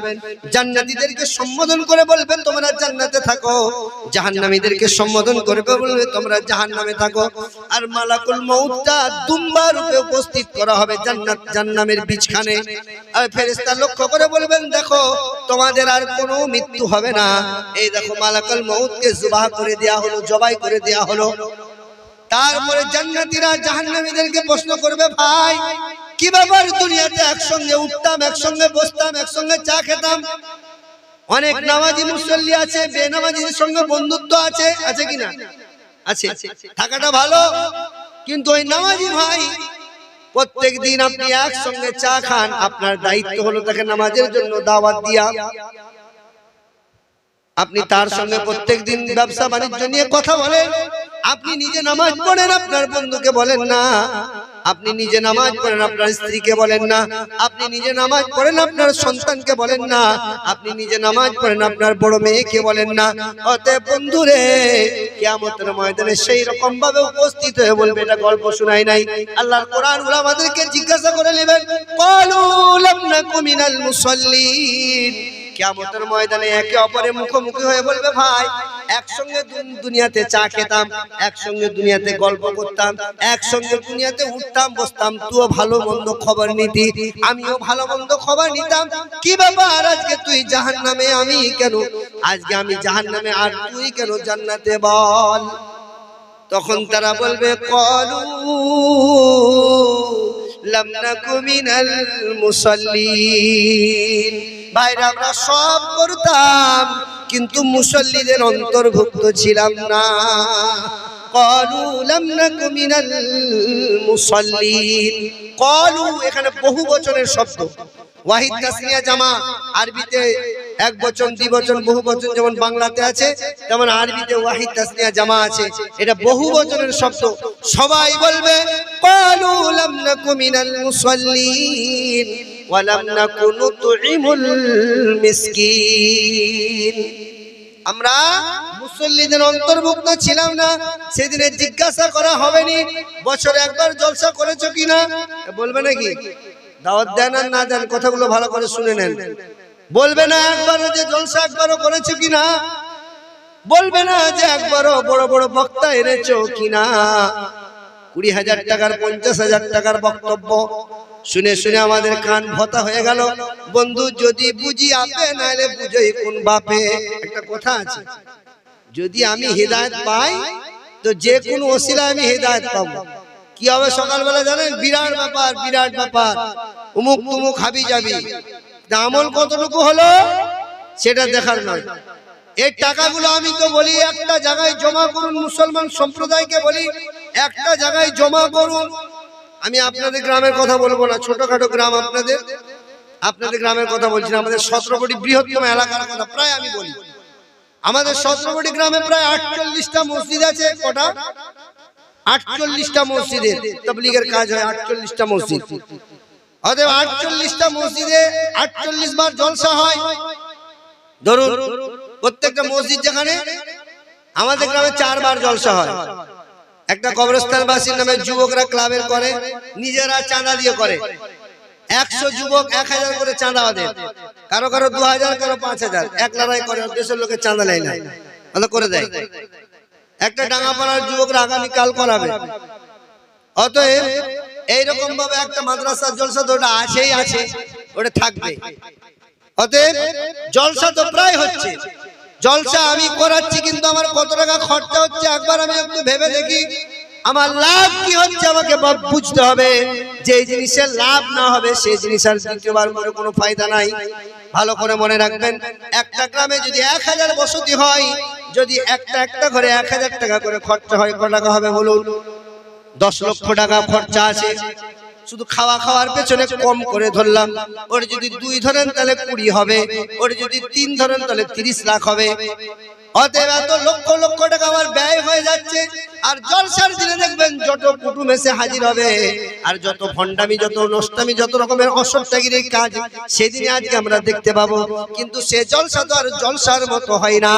জান্নাতীদেরকে সম্বোধন করে বলবেন তোমরা জান্নাতে থাকো, জাহান্নামীদেরকে সম্বোধন করে বলবে তোমরা জাহান্নামে থাকো। আর মালাকুল মউতটা দুম্বা রূপে উপস্থিত করা হবে জান্নাত জাহান্নামের বিচখানে। আর ফেরেশতা লক্ষ্য করে বলবেন দেখো তোমাদের আর কোনো মৃত্যু হবে না। এই দেখো মালাকুল মউতকে জবাই করে দেয়া হলো, জবাই করে দেয়া হলো। তারপরে জান্নাতীরা জাহান্নামীদেরকে প্রশ্ন করবে, ভাই কি ব্যাপার, দুনিয়াতে একসঙ্গে উঠতাম, একসঙ্গে বসতাম, একসঙ্গে চা খেতাম, অনেক নামাজি মুসল্লি আছে, বেনামাজিদের সঙ্গে বন্ধুত্ব আছে, আছে কিনা? আছে, থাকাটা ভালো। কিন্তু ওই নামাজি ভাই প্রত্যেক দিন আপনি একসঙ্গে চা খান, আপনার দায়িত্ব হলো তাকে নামাজের জন্য দাওয়াত দিয়া। আপনি তার সঙ্গে প্রত্যেক দিন ব্যবসা বাণিজ্য নিয়ে কথা বলেন, আপনি নিজে নামাজ পড়েন, আপনার বন্ধুকে বলেন না। আপনি নিজে নামাজ পড়েন, আপনার স্ত্রীকে বলেন না। আপনি নিজে নামাজ পড়েন, আপনার সন্তানকে বলেন না। আপনি নিজে নামাজ পড়েন, আপনার বড় মেয়েকে বলেন না। অতএব বন্ধুরে, কিয়ামতের ময়দানে সেই রকম ভাবে উপস্থিত হয়ে বলবে এটা গল্প শোনাই নাই। আল্লাহর কোরআন আমাদেরকে জিজ্ঞাসা করে নেবেন, ক্বালু লাম নাকু মিনাল মুসাল্লিন। কিয়ামতের ময়দানে একে অপরের মুখোমুখি হয়ে বলবে, ভাই একসঙ্গে দুনিয়াতে চা খেতাম, একসঙ্গে দুনিয়াতে গল্প করতাম, একসঙ্গে দুনিয়াতে উঠতাম বসতাম, তুইও ভালো মন্দ খবর নিতি, আমিও ভালো মন্দ খবর নিতাম। কি ব্যাপার আজকে তুই জাহান্নামে, আমি কেন? আজকে আমি জাহান্নামে আর তুই কেন জান্নাতে, বল? তখন তারা বলবে, ক্বালু লাম নাকু মিনাল মুসাল্লিন। ভাইরা আমরা সব করতাম কিন্তু মুসল্লিদের অন্তর্ভুক্ত ছিলাম না। ক্বালু লাম নাকু মিনাল মুসাল্লিন। ক্বালু এখানে বহু বচনের শব্দ, ওয়াহিদ তাসনিয়া জামা। আরবিতে এক বচন, দ্বিবচন, বহু বচন যেমন বাংলাতে আছে তেমন আরবিতে ওয়াহিদ তাসনিয়া জামা আছে। এটা বহু বচনের শব্দ। সবাই বলবে ক্বালু লাম নাকু মিনাল মুসাল্লিন ওয়া লাম নাকু নুতঈমুল মিসকিন। আমরা মুসল্লিদের অন্তর্ভুক্ত ছিলাম না। সেদিনে জিজ্ঞাসা করা হবে নি বছরে একবার জলসা করেছো কিনা, বলবে নাকি? দাওয়াত দেন আর না দেন, কথাগুলো ভালো করে শুনে নেন। বলবে না একবারও যে জলসা একবারও করেছো কিনা, বলবে না যে একবারও বড় বড় বক্তা এনেছো কিনা, 20,000 টাকার 50,000 টাকার বক্তব্য শুনে শুনে আমাদের কান ভতা হয়ে গেল। বন্ধু যদি বুঝি আপে নাইলে বুঝই কোন বাপে। একটা কথা আছে, যদি আমি হিদায়াত পাই তো যে কোনো ওসিলায় আমি হিদায়াত পাবো। কি হবে সকালবেলা জানেন? বিরাট ব্যাপার, বিরাট ব্যাপার, উমুক তুমুক হাবি যাবি। আমল কতটুকু হলো সেটা দেখার নয়। এই টাকাগুলো আমি তো বলি একটা জায়গায় জমা করুন। মুসলমান সম্প্রদায়কে বলি একটা জায়গায় জমা করুন। আমি আপনাদের গ্রামের কথা বলবো না, ছোটখাটো গ্রাম আপনাদের গ্রামের কথা বলছি না, আমাদের 17 কোটি বৃহত্তম এলাকার কথা প্রায় আমি বলি। আমাদের 17 কোটি গ্রামে প্রায় 48টা মসজিদ আছে। কটা? 48টা মসজিদে তাবলীগের কাজ হয়। 48টা মসজিদ, অতএব 48টা মসজিদে 48 বার জলসা হয়। ধরুন প্রত্যেকটা মসজিদ যেখানে, আমাদের গ্রামে 4 বার জলসা হয়। একটা কবরস্থানবাসীর নামে যুবকরা ক্লাবের করে, নিজেরা চাঁদা দিয়ে করে। 100 যুবক 1000 করে চাঁদা ওদের, কারো কারো 2000, কারো 5000, এক লড়াই করে। দেশের লোকের চাঁদা নেয় না, ভালো করে দেয়। একটা ডাঙ্গাপাড়ার যুবকরা আগামীকাল করাবে। অতএব এইরকম ভাবে একটা মাদ্রাসার জলসা তো ওটা আছেই আছে, ওটা থাকবে। অতএব জলসা তো প্রায় হচ্ছে। জলসা আমি করাচ্ছি, কিন্তু আমার কত টাকা খরচা হচ্ছে একবার আমি একটু ভেবে দেখি। আমার লাভ কি হচ্ছে আমাকে বুঝতে হবে। যে জিনিসের লাভ না হবে সেই জিনিস আর দ্বিতীয়বার করে কোনো ফায়দা নাই। ভালো করে মনে রাখবেন, একটা গ্রামে যদি 1000 বসতি হয়, যদি একটা ঘরে 1000 টাকা করে খরচা হয়, কত টাকা হবে বলুন? 10 লক্ষ টাকা খরচা আছে। শুধু খাওয়ার পেছনে কম করে ধরলাম। ওর যদি 2 ধরেন তাহলে 20 হবে, ওর যদি 3 ধরেন তাহলে 30 লাখ হবে। অতএব এত লক্ষ লক্ষ টাকা আমার ব্যয় হয়ে যাচ্ছে। আর জলসার দিনে দেখবেন যত কুটুম এসে হাজির হবে, আর যত ভণ্ডামি, যত নষ্টামি, যত রকমের অসত্যাগিরির কাজ সেদিনে আজকে আমরা দেখতে পাবো। কিন্তু সে জলসা তো আর জলসার মতো হয় না।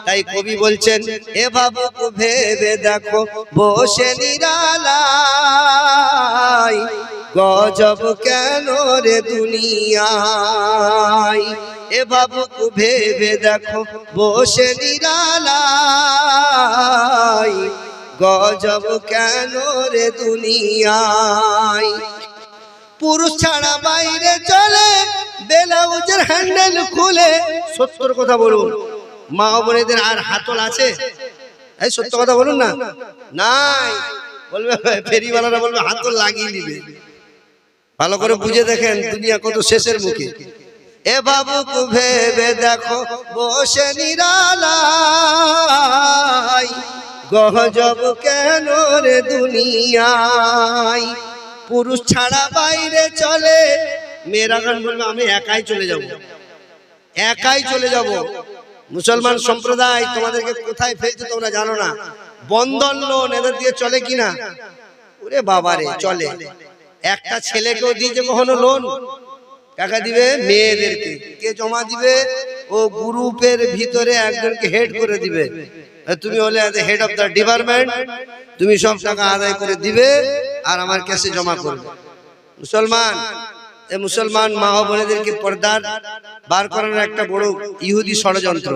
তাই কবি বলছেন, এ ভাবুক ভেবে দেখো বসে নিরালায়, গজব কেন রে দুনিয়ায়। এ ভাবুক ভেবে দেখো বসে নিরালায়, গজব কেন রে দুনিয়ায়। পুরুষ ছাড়া বাইরে চলে, ব্লাউজের হ্যান্ডেল খুলে। সত্যর কথা বলুন, মা বোনেদের আর হাতল আছে? এই সত্য কথা বলুন না। নাই, বলবে ফেরিওয়ালারা বলবে হাতল লাগিয়ে দিবে। ভালো করে বুঝে দেখেন দুনিয়া কত শেষের মুখে। এ ভাবুক ভেবে দেখো বসে নিরালায়, গজব কেন রে দুনিয়ায়। পুরুষ ছাড়া বাইরে চলে, মেয়েরা গান বলবে আমি একাই চলে যাব, একাই চলে যাব। মুসলমান সম্প্রদায় তোমাদেরকে কোথায় ফেলছে তোমরা জানো না। বন্ধন লোন এদের দিয়ে চলে কিনা? ওরে বাবারে চলে। একটা ছেলেকেও দিয়েছে কখনো লোন? টাকা দিবে মেয়েদেরকে, কে জমা দিবে? ও গ্রুপের ভিতরে একজনকে হেড করে দিবে। তুমি হলে হেড অফ দা ডিপার্টমেন্ট, তুমি সব টাকা আদায় করে দিবে আর আমার কাছে জমা করবে। মুসলমান, এই মুসলমান মা ও বোনেদেরকে পর্দার বার করানোর একটা বড় ইহুদি ষড়যন্ত্র,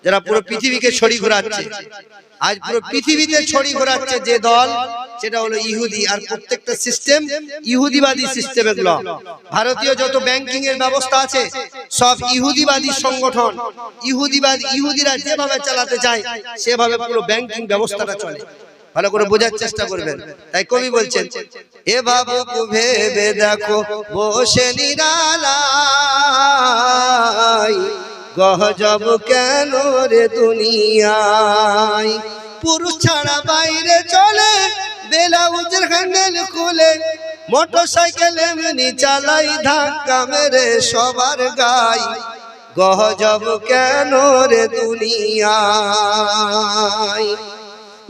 যারা পুরো পৃথিবীকে ছড়ি ঘোরাচ্ছে। আজ পুরো পৃথিবীতে ছড়ি ঘোরাচ্ছে যে দল, সেটা হলো ইহুদি। আর প্রত্যেকটা সিস্টেম ইহুদিবাদী সিস্টেম। এগুলো ভারতীয় যত ব্যাংকিং এর ব্যবস্থা আছে সব ইহুদিবাদী সংগঠন। ইহুদিরা যেভাবে চালাতে চায় সেভাবে পুরো ব্যাংকিং ব্যবস্থাটা চলে। ভালো করে বোঝার চেষ্টা করবেন। তাই কবি বলছেন, এ ভাবুক ভেবে দেখো বসে নিরালায়, গজব কেন রে দুনিয়ায়। পুরুষ ছাড়া বাইরে চলে, ব্লাউজের হ্যান্ডেল খুলে। মোটরসাইকেল এমনি চালাই, ধাক্কা মেরে সবার গায়। গজব কেন রে দুনিয়ায়।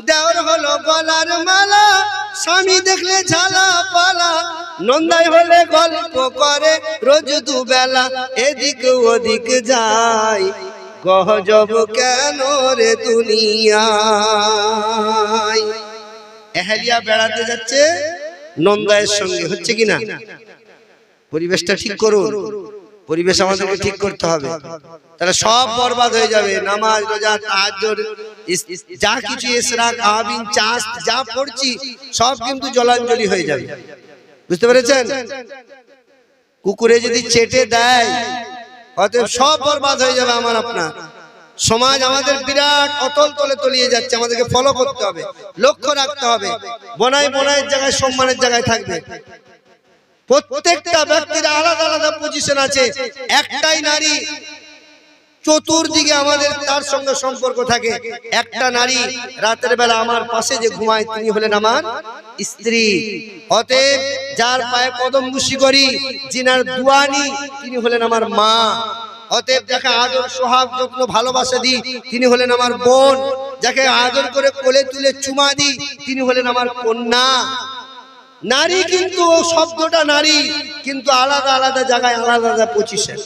দেওর হলো গলার মালা, স্বামী দেখলে ঝালা পালা। নন্দাই হলে গল্প করে রোজ দুবেলা, এদিক ওদিক যায়। গজব কেন রে দুনিয়ায়। এহেলিয়া বেড়াতে যাচ্ছে নন্দায়ের সঙ্গে, হচ্ছে কিনা? পরিবেশটা ঠিক করুন। পরিবেশ আমাদেরকে ঠিক করতে হবে, তাহলে সব বরবাদ হয়ে যাবে। নামাজ, রোজা, তাহাজ্জুদ, যা কিছু ইসরাক, আবিন, চাষ যা পড়ছি সব কিন্তু জলাঞ্জলি হয়ে যাবে। বুঝতে পেরেছেন? কুকুরে যদি চেটে দেয় অতএব সব বরবাদ হয়ে যাবে আমার আপনার। সমাজ আমাদের বিরাট অতল তলে তলিয়ে যাচ্ছে, আমাদেরকে ফলো করতে হবে, লক্ষ্য রাখতে হবে। বনাই বনাইয়ের জায়গায় সম্মানের জায়গায় থাকবে। প্রত্যেকটা ব্যক্তির আলাদা আলাদা পজিশন আছে। একটাই নারী চতুর্দিকে আমাদের তার সঙ্গে সম্পর্ক থাকে। একটা নারী রাতের বেলা আমার পাশে যে ঘুমায় তিনি হলেন আমার স্ত্রী। অতএব যার পায়ে কদম বুশি করি, যিনার দোয়া নিই তিনি হলেন আমার মা। অতএব যাকে আদর সোহাগ যত্ন ভালোবাসা দিই তিনি হলেন আমার বোন। যাকে আদর করে কোলে তুলে চুমা দিই তিনি হলেন আমার কন্যা। নারী কিন্তু শব্দটা নারী, কিন্তু আলাদা আলাদা জায়গায় আলাদা আলাদা পজিশন।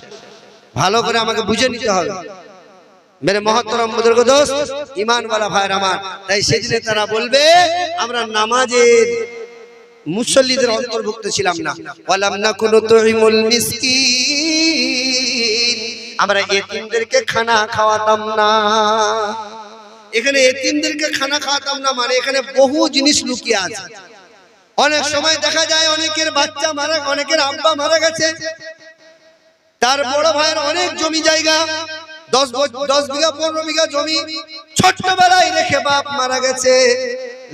ভালো করে আমাকে বুঝে নিতে হবে মেরে মহতরম বুজুর্গ দোস্ত, ঈমানওয়ালা ভাইরা আমার। তাই সেদিনে তারা বলবে আমরা নামাজের মুসল্লিদের অন্তর্ভুক্ত ছিলাম না। ওয়ালাম নাকুনু তুইমুল মিসকিন, আমরা এতিমদেরকে খানা খাওয়াতাম না। এখানে এতিমদেরকে খানা খাওয়াতাম না মানে এখানে বহু জিনিস লুকিয়ে আছে। অনেক সময় দেখা যায় অনেকের বাচ্চা মারা, অনেকের আব্বা মারা গেছে, তার বড় ভাইয়ের অনেক জমি জায়গা, 10 বিঘা 15 বিঘা জমি ছোট্টবেলায় রেখে বাপ মারা গেছে।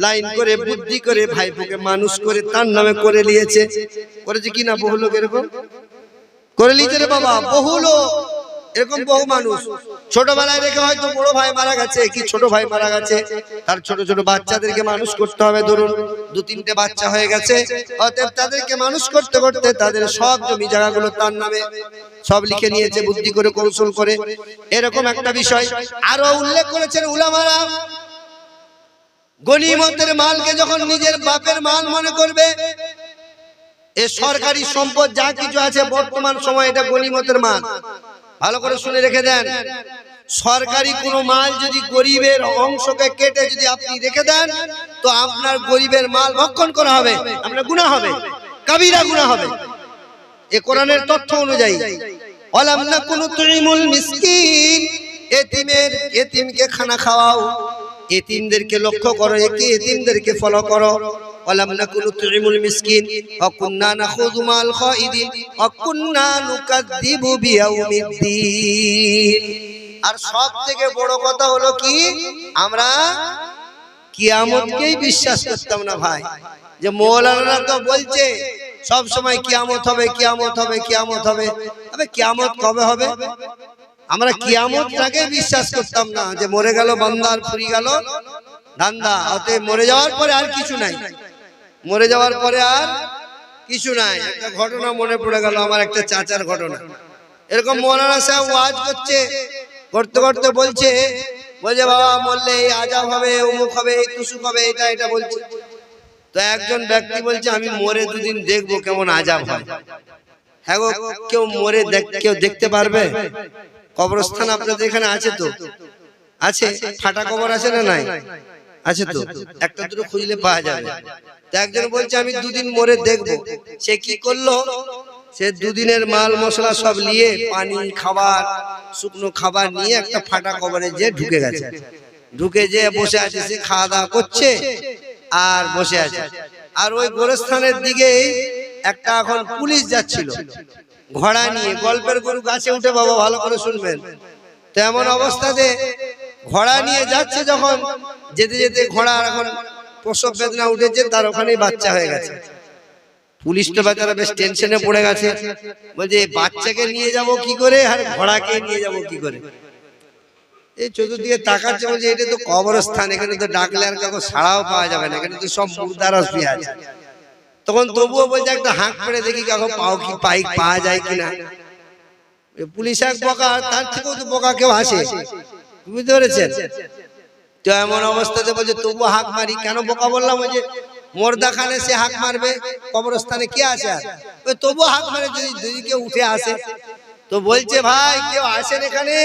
লাইন করে বুদ্ধি করে ভাইপোকে মানুষ করে তার নামে করে নিয়েছে। করেছে কিনা বহু লোক এরকম করে নিয়েছে রে বাবা, বহু লোক এরকম, বহু মানুষ ছোটবেলায় রেখে হয়তো বড় ভাই মারা গেছে কি ছোট ভাই মারা গেছে, তার ছোট ছোট বাচ্চাদেরকে মানুষ করতে হবে। ধরুন 2-3টে বাচ্চা হয়ে গেছে, অতএব তাদেরকে মানুষ করতে করতে তাদের সব জমি জায়গাগুলো তার নামে সব লিখে নিয়েছে বুদ্ধি করে কৌশল করে। এরকম একটা বিষয় আরো উল্লেখ করেছেন উলামারা। গনিমতের মালকে যখন নিজের বাপের মাল মনে করবে, এ সরকারি সম্পদ যা কিছু আছে বর্তমান সময় এটা গনিমতের মাল। ভালো করে শুনে রেখে দেন, সরকারি কোনো মাল যদি গরিবের অংশকে কেটে যদি আপনি রেখে দেন তো আপনার গরিবের মাল ভক্ষণ করা হবে, আপনার গুনাহ হবে, কাবিরা গুনাহ হবে। এ কোরআনের তথ্য অনুযায়ী ওয়ালাম নাকুনু তুইমুল মিসকিন, এতিমকে খানা খাওয়াও, এতিমদেরকে লক্ষ্য করো, এতিমদেরকে ফলো করো। ওয়ালাম নাকুনু তুইমুল মিসকিন ওয়া কুননা নাখুযু মাল খাইদিন ওয়া কুননা নুকাযযিবু বিয়াউমিদ্দিন। আর সব থেকে বড় কথা হলো কি, আমরা কিয়ামতকেই বিশ্বাস করতাম না ভাই। যে মৌলানারা তো বলছে সব সময় কিয়ামত হবে, কিয়ামত হবে, কিয়ামত হবে। আবে কিয়ামত কবে হবে? আমরা কিয়ামতটাকে বিশ্বাস করতাম না, যে মরে গেল বান্দার ফুরি গেল ধান্দা। অতএব মরে যাওয়ার পরে আর কিছু নাই, মরে যাওয়ার পরে আর কিছু নাই। একটা ঘটনা মনে পড়ে গেল, আমার একটা চাচার ঘটনা। এরকম মৌলানা সাহেব ওয়াজ করছে, করতে করতে বলছে বাবা মরলে এই আজাব হবে, অমুক হবে, এই তুসুক হবে, এটা বলছে। তো একজন ব্যক্তি বলছে আমি মরে 2 দিন দেখবো কেমন আজাব হয়। হ্যাঁ গো, কেউ মরে কেউ দেখতে পারবে? কবরস্থান আপনাদের এখানে আছে তো? আছে, ফাটা কবর আছে না নাই? আছে তো, একটা দুটো খুঁজলে পাওয়া যাবে। তো একজন বলছে আমি 2 দিন মরে দেখবো। সে কি করলো, সে 2 দিনের মাল মশলা সব নিয়ে, পানি, খাবার, শুকনো খাবার নিয়ে একটা ফাটা কবরে যে ঢুকে গেছে। ঢুকে যে বসে আছে, সে খাওয়া দাওয়া করছে আর বসে আছে। আর ওই গোরস্থানের দিকে একটা এখন পুলিশ যাচ্ছিল ঘোড়া নিয়ে, গল্পের গরু গাছে উঠে, বাবা ভালো করে শুনবেন। তো এমন অবস্থাতে ঘোড়া নিয়ে যাচ্ছে, যখন যেতে যেতে ঘোড়ার এখন প্রসব বেদনা উঠেছে, তার ওখানেই বাচ্চা হয়ে গেছে। পুলিশ তো বেচারা বেশ টেনশনে পড়ে গেছে, বলছে বাচ্চাকে নিয়ে যাব কি করে আর ঘোড়াকে নিয়ে যাব কি করে। এই চতুর্দিকে তাকাচ্ছে, বলছে এটা তো কবরস্থান, এখানে তো ডাকলে আর কাউকে সাড়াও পাওয়া যাবে না, এখানে তো সব মুর্দারা শুয়ে আছে। তখন তবুও বলছে একটা হাঁক পেড়ে দেখি কাউকে পাওয়া যায় কিনা। পুলিশ এক বোকা, তার থেকেও তো বোকা কেউ আসে, বুঝতে পেরেছেন? তো এমন অবস্থাতে বলছে তবুও হাঁক মারি। কেন বোকা বললাম? ওই যে মোর্দা খানে সে হাঁক মারবে, কবরস্থানে কে আছে আর? ওই তবুও হাঁক মারে যদি কেউ উঠে আসে। তো বলছে ভাই কেউ আসেন এখানে,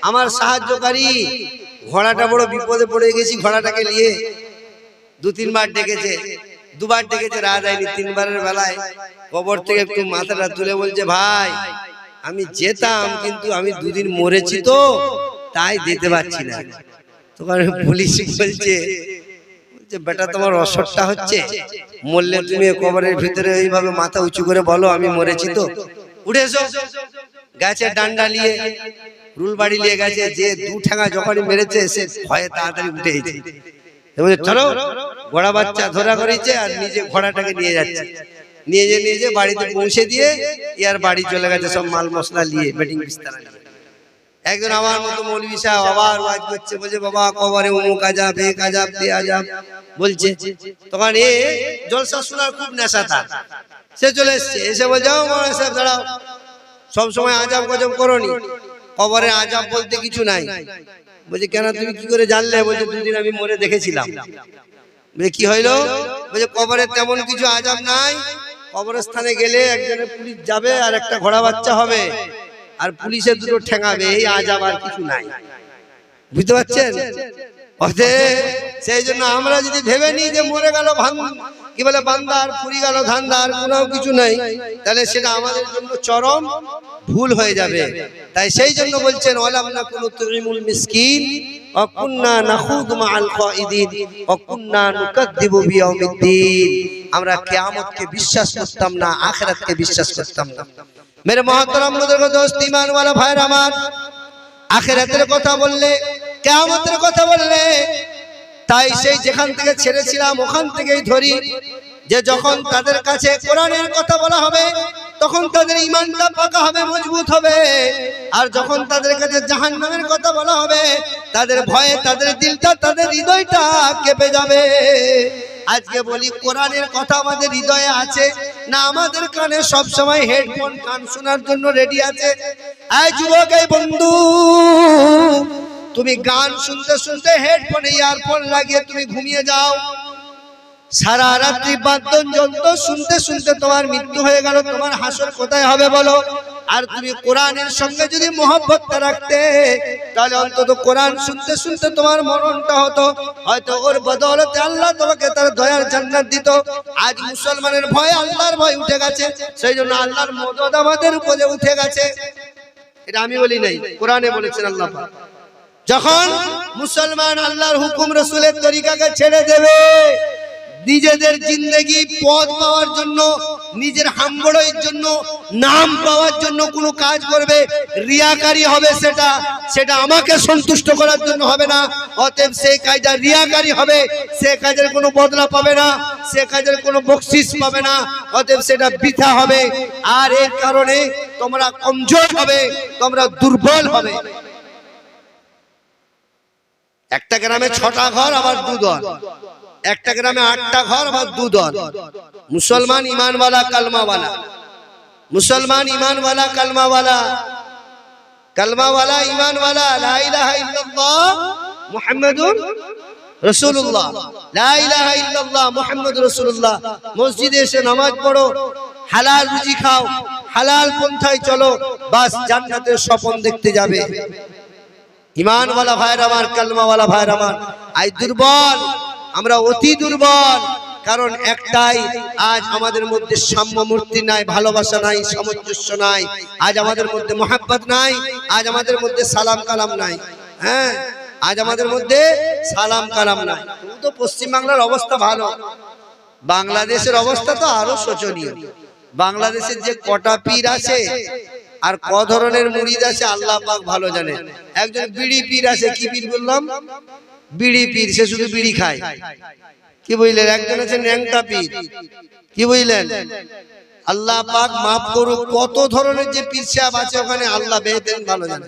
আমার সাহায্যকারী, ঘোড়াটা বড় বিপদে পড়ে গেছি, ঘোড়াটাকে নিয়ে। 2-3 বার ডেকেছে, 2 বার ডেকেছে, রাত হয়নি। 3 বারের বেলায় কবর থেকে একটু মাথাটা তুলে বলছে ভাই আমি যেতাম, কিন্তু আমি দুদিন মরেছি তো তাই যেতে পারছি না। তখন পুলিশ বলছে বেটা তোমার অসরটা হচ্ছে, মরলে তুমি কবরের ভিতরে এইভাবে মাথা উঁচু করে বলো আমি মরেছি তো, উঠে এসো। গাছের ডান্ডা নিয়ে রুল বাড়ি নিয়ে গেছে, যে দু ঠ্যাঙা যখনই মেরেছে সে ভয়ে তাড়াতাড়ি উঠে এসেছে। চলো, ঘোড়া বাচ্চা ধরা করেছে আর নিজে ঘোড়াটাকে নিয়ে যাচ্ছে, নিয়ে যে বাড়িতে পৌঁছে দিয়ে ইয়ার বাড়ি চলে গেছে সব মাল মশলা নিয়ে, বেটিং বিস্তারা নিয়ে। একজন আমার মতো মৌলভী সাহেব আবার ওয়াজ করছে, বলছে বাবা কবরে অমুক আজাব, এক আজাব, তে আজাব বলছে। তখন এ জলসা শোনার খুব নেশা তার, সে চলে এসছে, এসে বলছে ও মৌলভী সাহেব দাঁড়াও, সবসময় আজাব গজব করোনি, কবরে আজাব বলতে কিছু নাই। বলছে কেন, তুমি কি করে জানলে? বলছে দুদিন আমি মরে দেখেছিলাম। বলছে কি হইলো? বলছে কবরে তেমন কিছু আজাব নাই, কবরস্থানে গেলে একজনের পুলিশ যাবে আর একটা ঘোড়া বাচ্চা হবে আর পুলিশের দুটো ঠেঙাবে, এই আজাব আর কিছু নাই। বুঝতে পারছেন? সেই জন্য আমরা যদি ভেবে নিই যে মরে গেল কি বলে বান্দার, পুরি গেল ধান্দার, কোনো কিছু নাই, তাহলে সেটা আমাদের জন্য চরম ভুল হয়ে যাবে। তাই সেই জন্য বলছেন ওয়ালাম নাকুনু তুইমুল মিসকিন ওয়া কুননা নাখুদু মাআল খাইদিন ওয়া কুননা নুকাদ্দিবু বিয়াউমিদ্দিন। আমরা কিয়ামতকে বিশ্বাস করতাম না, আখিরাতকে বিশ্বাস করতাম না। মেরে মুহতারাম বুজুর্গ দোস্ত ঈমান ওয়ালা ভাইরা আমার, আখিরাতের কথা বললে, কিয়ামতের কথা বললে, তাই সেই যেখান থেকে ছেড়েছিলাম ওখান থেকেই ধরি, যে যখন তাদের কাছে কোরআনের কথা বলা হবে তখন তাদের ঈমানটা পাকা হবে, মজবুত হবে। আর যখন তাদের কাছে জাহান্নামের কথা বলা হবে তাদের ভয়ে তাদের দিলটা, তাদের হৃদয়টা কেঁপে যাবে। আজকে বলি কোরআনের কথা আমাদের হৃদয়ে আছে না? আমাদের কানে সব সময় হেডফোন গান শোনার জন্য রেডি আছে? এই যুবক, এই বন্ধু, তুমি গান শুনতে শুনতে হেডফোনে ইয়ারফোন লাগিয়ে তুমি ঘুমিয়ে যাও, সারা রাত্রি বাদ্যযন্ত্র শুনতে শুনতে তোমার মৃত্যু হয়ে গেল, তোমার হাসর কোথায় হবে বলো? আর তুমি কোরআনের সঙ্গে যদি মহব্বতটা রাখতে, তাহলে অন্তত কোরআন শুনতে শুনতে তোমার মরণটা হতো, হয়তো ওর বদৌলতে আল্লাহ তোমাকে তার দয়ার জান্নাত দিত। আজ মুসলমানের ভয় আল্লাহর ভয় উঠে গেছে, সেই জন্য আল্লাহর মদদ আমাদের উপরে উঠে গেছে। এটা আমি বলি নাই, কোরআনে বলেছেন আল্লাহ পাক। যখন মুসলমান আল্লাহর হুকুম রাসূলের তরিকাকে ছেড়ে দেবে, নিজেদের জিন্দেগি পদ পাওয়ার জন্য, নিজের হামবড়াইয়ের জন্য, নাম পাওয়ার জন্য কোনো কাজ করবে, রিয়াকারী হবে, সেটা আমাকে সন্তুষ্ট করার জন্য হবে না। অতএব সেই কাজটা রিয়াকারী হবে, সে কাজের কোনো বদলা পাবে না, সে কাজের কোনো বকশিশ পাবে না, অতএব সেটা বৃথা হবে। আর এর কারণে তোমরা কমজোর হবে, তোমরা দুর্বল হবে। একটা গ্রামে 6টা ঘর আবার 2 দল, একটা গ্রামে 8টা ঘর আবার 2 দল। মুসলমান ঈমানওয়ালা কালমাওয়ালা, মুসলমান ঈমানওয়ালা কালমাওয়ালা, কালমাওয়ালা ঈমানওয়ালা, লা ইলাহা ইল্লাল্লাহ মুহাম্মাদুর রাসূলুল্লাহ, লা ইলাহা ইল্লাল্লাহ মুহাম্মাদুর রাসূলুল্লাহ। মসজিদে এসে নামাজ পড়ো, হালাল রুজি খাও, হালাল পন্থায় চলো, বাস জান্নাতের স্বপ্ন দেখতে যাবে। ঈমানওয়ালা ভাইরা আমার, কালমাওয়ালা ভাইরা আমার, আই দুর্বল, আমরা অতি দুর্বল। কারণ একটাই, আজ আমাদের মধ্যে সাম্যমূর্তি নাই, ভালোবাসা নাই, সামঞ্জস্য নাই, আজ আমাদের মধ্যে মহাব্বত নাই, আজ আমাদের মধ্যে সালাম কালাম নাই। হ্যাঁ, আজ আমাদের মধ্যে সালাম কালাম নাই। তো পশ্চিমবাংলার অবস্থা ভালো, বাংলাদেশের অবস্থা তো আরো শোচনীয়। বাংলাদেশের যে কটা পীর আছে আর ক ধরনের মুরিদ আছে আল্লাহ পাক ভালো জানে। একজন বিড়ি পীর আছে, কি পীর বললাম? বিড়ি পীর, সে শুধু বিড়ি খায়, কি বুঝলেন? একজন আছে ন্যাংটা পীর, কি বুঝলেন? আল্লাহ পাক মাফ করুক, কত ধরনের যে পীর সাহেব আছে ওখানে আল্লাহ বেহেতেন ভালো জানে।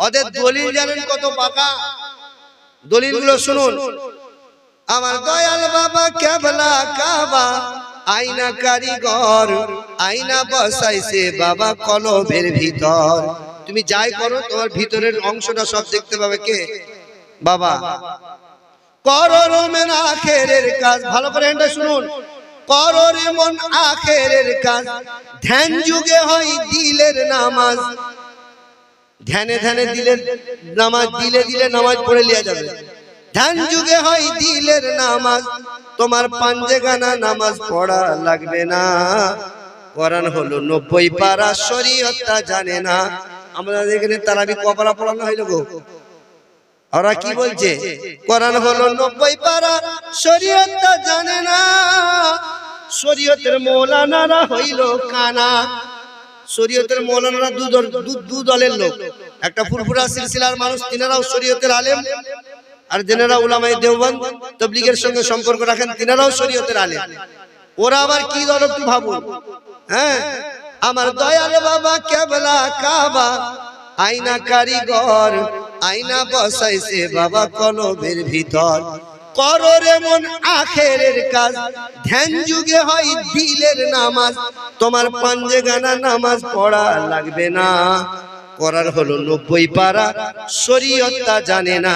ওদের দলিল জানেন কত পাকা? দলিলগুলো শুনুন। আমার দয়াল বাবা কেবলা কাবা, আয়না কারিগর, আয়না বসাইছে বাবা কলবের ভিতর। তুমি যাই করো তোমার ভিতরের অংশটা সব দেখতে পাবে কে? বাবা। করো মন আখেরের কাজ, ভালো করে এটা শুনুন। করো রে মন আখেরের কাজ, ধ্যান যুগে হয় দিলের নামাজ। ধ্যানে ধ্যানে দিলের নামাজ, দিলে দিলে নামাজ পড়ে লিয়া যাবে। ধ্যান যুগে হয় দিলের নামাজ, তোমার পাঞ্জে গানা নামাজ পড়া লাগবে না। কোরআন হলো 90 পারা, শরীয়তটা জানে না। আমাদের এখানে তারাবি কপালা পড়ানো হইল গো, ওরা কি বলছে? কোরআন হলো 90 পারা, শরীয়তটা জানে না। শরীয়তের মৌলানারা হইল কানা। শরীয়তের মৌলানারা দু দলের লোক, একটা ফুরফুরা সিলসিলার মানুষ, তিনারাও শরীয়তের আলেম, আর যেনারা উলামায়ে দেওবন্দ তাবলীগের সঙ্গে সম্পর্ক রাখেন তিনারাও শরীয়তের আলেম। ওরা আবার কি দল একটু ভাবুন। হ্যাঁ, আমার দয়াল বাবা কেবলা কাবা, আয়না কারিগর, আয়না বসাইছে বাবা কলবের ভিতর। করো রে মন আখেরের কাজ, ধ্যান যুগে হয় দিলের নামাজ, তোমার পাঞ্জে গানা নামাজ পড়া লাগবে না। করার হলো 90 পারা, শরীয়তটা জানে না।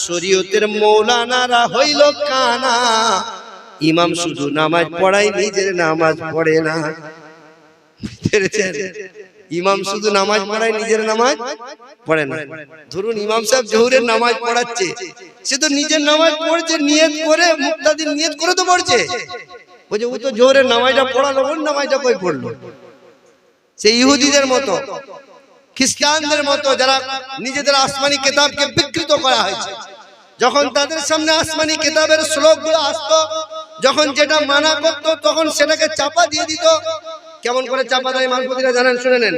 শরীয়তের মৌলানারা হইল কানা। ইমাম শুধু নামাজ পড়ায়, নিজের নামাজ পড়ে না। ইমাম শুধু নামাজ পড়ায়, নিজের নামাজ পড়ে না। ধরুন ইমাম সাহেব জোহরের নামাজ পড়াচ্ছে, সে তো নিজের নামাজ পড়ছে, নিয়ত করে, মুক্তাদির নিয়ত করে তো পড়ছে। বলছে ও তো জোহরের নামাজটা পড়ালো, ওর নামাজটা কই পড়লো? সে ইহুদিদের মতো, খ্রিস্টানদের মতো, যারা নিজেদের আসমানি কিতাবকে বিকৃত করা হয়েছে। যখন তাদের সামনে আসমানি কিতাবের শ্লোকগুলো আসতো, যখন যেটা মানা করতো, তখন সেটাকে চাপা দিয়ে দিত। কেমন করে চাপা দেয় মানপতিরা জানেন? শুনে নেন।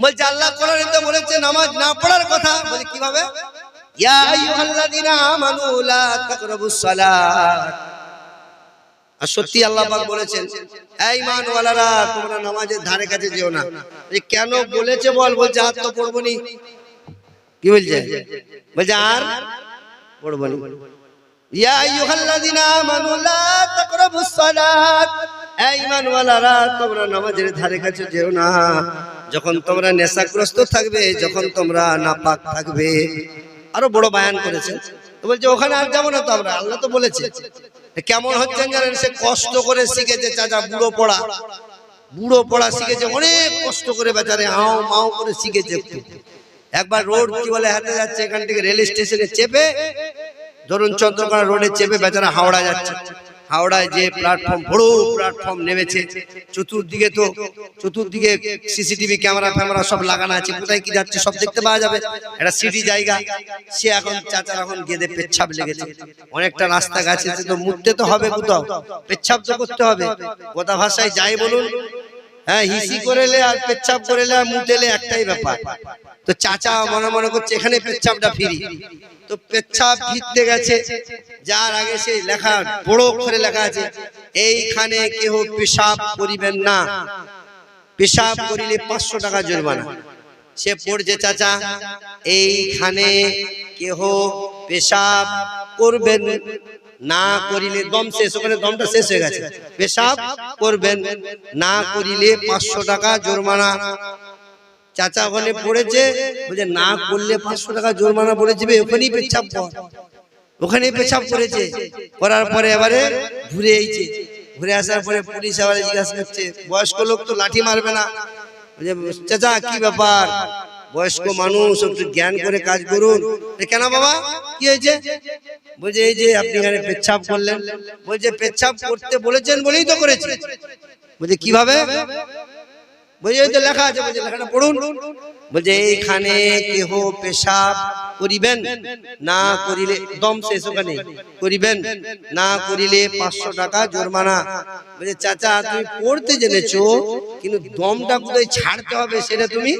বলছে আল্লাহ কোরআনে বলেছে নামাজ না পড়ার কথা। বলে কিভাবে? ইয়া আইয়ুহাল্লাযীনা আমানু লা তাকরাবুস সালাত। আর সত্যি আল্লাহ পাক বলেছেন, এই ঈমানওয়ালারা তোমরা নামাজের ধারে কাছে যেও না। কেন বলেছে বল? বলছে আর তো পড়বো নি। কি বলছে? বলছে আর পড়বো নি। ইয়া আইয়ুহাল্লাযীনা আমানু লা তাকরাবুস সালাত, এই ঈমানওয়ালারা তোমরা নামাজের ধারে কাছে যেও না যখন তোমরা নেশাগ্রস্ত থাকবে, যখন তোমরা নাপাক থাকবে। আরো বড় বায়ান করেছেন, তো বলছে ওখানে আর যাবো না তো আমরা, আল্লাহ তো বলেছে। কেমন হচ্ছেন জানেন? সে কষ্ট করে শিখেছে, চাচা বুড়ো পড়া শিখেছে, অনেক কষ্ট করে বেচারে হাও মাও করে শিখেছে। একবার রোড কি বলে হাতে যাচ্ছে, এখান থেকে রেল স্টেশনে চেপে, ধরুন চন্দ্রকোনা রোডে চেপে বেচারা হাওড়া যাচ্ছে। হাওড়ায় যে প্ল্যাটফর্ম, বড় প্ল্যাটফর্ম নেমেছে, চতুর্দিকে সিসিটিভি ক্যামেরা ফ্যামেরা সব লাগানো আছে, কোথায় কি যাচ্ছে সব দেখতে পাওয়া যাবে। এটা সিটি জায়গা। সে এখন চাচার এখন গেদে পেচ্ছাপ লেগেছে, অনেকটা রাস্তা গেছে, তো মুততে তো হবে, কোথাও পেচ্ছাপ তো করতে হবে। কথা ভাষায় যাই বলুন, হ্যাঁ, হিসি করেলে আর পেচ্ছাপ করেলে আর মুতেলে একটাই ব্যাপার। তো চাচা মনে করছে এখানে পেচ্ছাপটা ফিরি, তো পেচ্ছাপ ফিরতে গেছে, যার আগে সেই লেখা বড় করে লেখা আছে, এইখানে কেহ পেশাব করিবেন না, পেশাব করিলে 500 টাকা জরিমানা। সে পড়ছে চাচা, এইখানে কেহ পেশাব করবেন না করিলে, দম শেষ, ওখানে দমটা শেষ হয়ে গেছে, পেশাব করবেন না করিলে 500 টাকা জরিমানা। চাচা ওখানে পড়েছে, বলছে না করলে 500 টাকা জরিমানা পড়ে যাবে, ওখানেই পেচ্ছাপ কর। ওখানেই পেচ্ছাপ করেছে, করার পরে এবারে ঘুরে এসেছে। ঘুরে আসার পরে পুলিশ আবার জিজ্ঞাসা করছে, বয়স্ক লোক তো লাঠি মারবে না। চাচা কি ব্যাপার, বয়স্ক মানুষ, একটু জ্ঞান করে কাজ করুন। কেন বাবা, কি হয়েছে? বলছে এই যে আপনি এখানে পেচ্ছাপ করলেন। বলছে পেচ্ছাপ করতে বলেছেন বলেই তো করেছি। বলছে কিভাবে? বলছে ওই তো লেখা আছে। বলছে লেখাটা পড়ুন। বলছে এইখানে কেহ পেশাব করিবেন না করিলে, দম শেষ, ওখানে করিবেন না করিলে 500 টাকা জরিমানা। বলছে চাচা তুমি পড়তে জেনেছো, কিন্তু দমটা কোথায় ছাড়তে হবে সেটা তুমি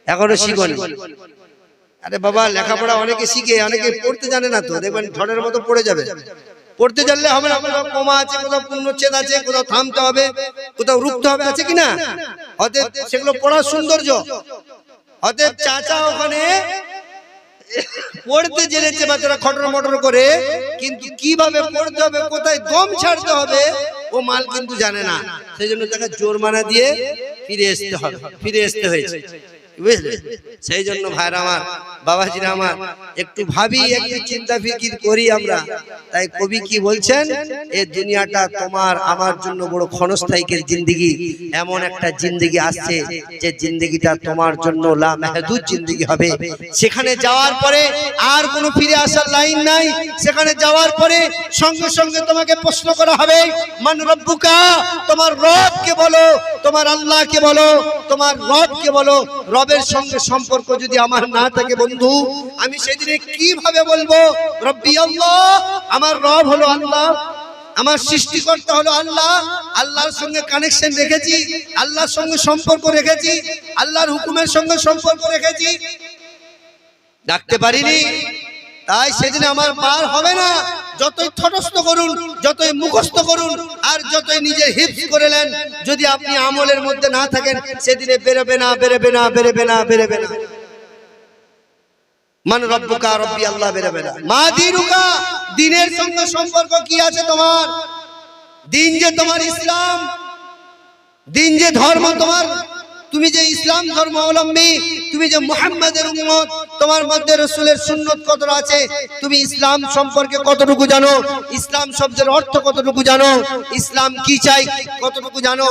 এখনো শিখোনি। আরে বাবা, লেখাপড়া অনেকে শিখে, অনেকে পড়তে জানে না, তো দেখবেন ঝড়ের মতো পড়ে যাবে। পড়তে জানলে হবে না, কোথাও কমা আছে, কোথাও পূর্ণচ্ছেদ আছে, কোথাও থামতে হবে, কোথাও রুখতে হবে, আছে কিনা? অতএব সেগুলো পড়ার সৌন্দর্য। অতএব চাচা ওখানে পড়তে জেনেছে বাচ্চারা খটর মটর করে, কিন্তু কিভাবে পড়তে হবে, কোথায় দম ছাড়তে হবে, ও মাল কিন্তু জানে না। সেই জন্য তাকে জরিমানা দিয়ে ফিরে আসতে হয়েছে। বুঝলে? সেই জন্য ভাইরা আমার, বাবাজিরা আমার, একটু ভাবি, একটু চিন্তা ফিকির করি আমরা। তাই কবি কি বলছেন, এই দুনিয়াটা তোমার আমার জন্য বড় ক্ষণস্থায়ীর জিন্দেগি। এমন একটা জিন্দেগি আসছে যে জিন্দেগিটা তোমার জন্য লা মাহদুদ জিন্দেগি হবে। সেখানে যাওয়ার পরে আর কোনো ফিরে আসার লাইন নাই। সেখানে যাওয়ার পরে সঙ্গে সঙ্গে তোমাকে প্রশ্ন করা হবে, মান রব্বুকা, তোমার রবকে বলো, তোমার আল্লাহকে বলো, তোমার রবকে বলো। রবের সঙ্গে সম্পর্ক যদি আমার না থাকে বন্ধু, আমি সেদিনে কিভাবে বলবো রব্বি আল্লাহ, আমার রব হলো আল্লাহ, আমার সৃষ্টিকর্তা হলো আল্লাহ। আল্লাহর সঙ্গে কানেকশন রেখেছি, আল্লাহর সঙ্গে সম্পর্ক রেখেছি, আল্লাহর হুকুমের সঙ্গে সম্পর্ক রেখেছি, ডাকতে পারিনি। তাই সেদিন আমার পার হবে না। যতই তটস্থ করুন, যতই মুখস্থ করুন, আর যতই নিজে হিফজ করে নেন, যদি আপনি আমলের মধ্যে না থাকেন, সেদিনে বেরোবে না, বেরোবে না, বেরোবে না, বেরোবে না। মান রব্বুকা, রব্বি আল্লাহ বেরোবে না। মা দিনুকা, দিনের সঙ্গে সম্পর্ক কি আছে তোমার? দিন যে তোমার ইসলাম, দিন যে ধর্ম তোমার, তুমি যে ইসলাম ধর্ম অবলম্বী, তুমি যে মুহাম্মাদের উম্মত, তোমার মধ্যে রাসূলের সুন্নাত কতটা আছে, তুমি ইসলাম সম্পর্কে কতটুকু জানো, ইসলাম শব্দের অর্থ কতটুকু জানো, ইসলাম কি চাই কতটুকু জানো,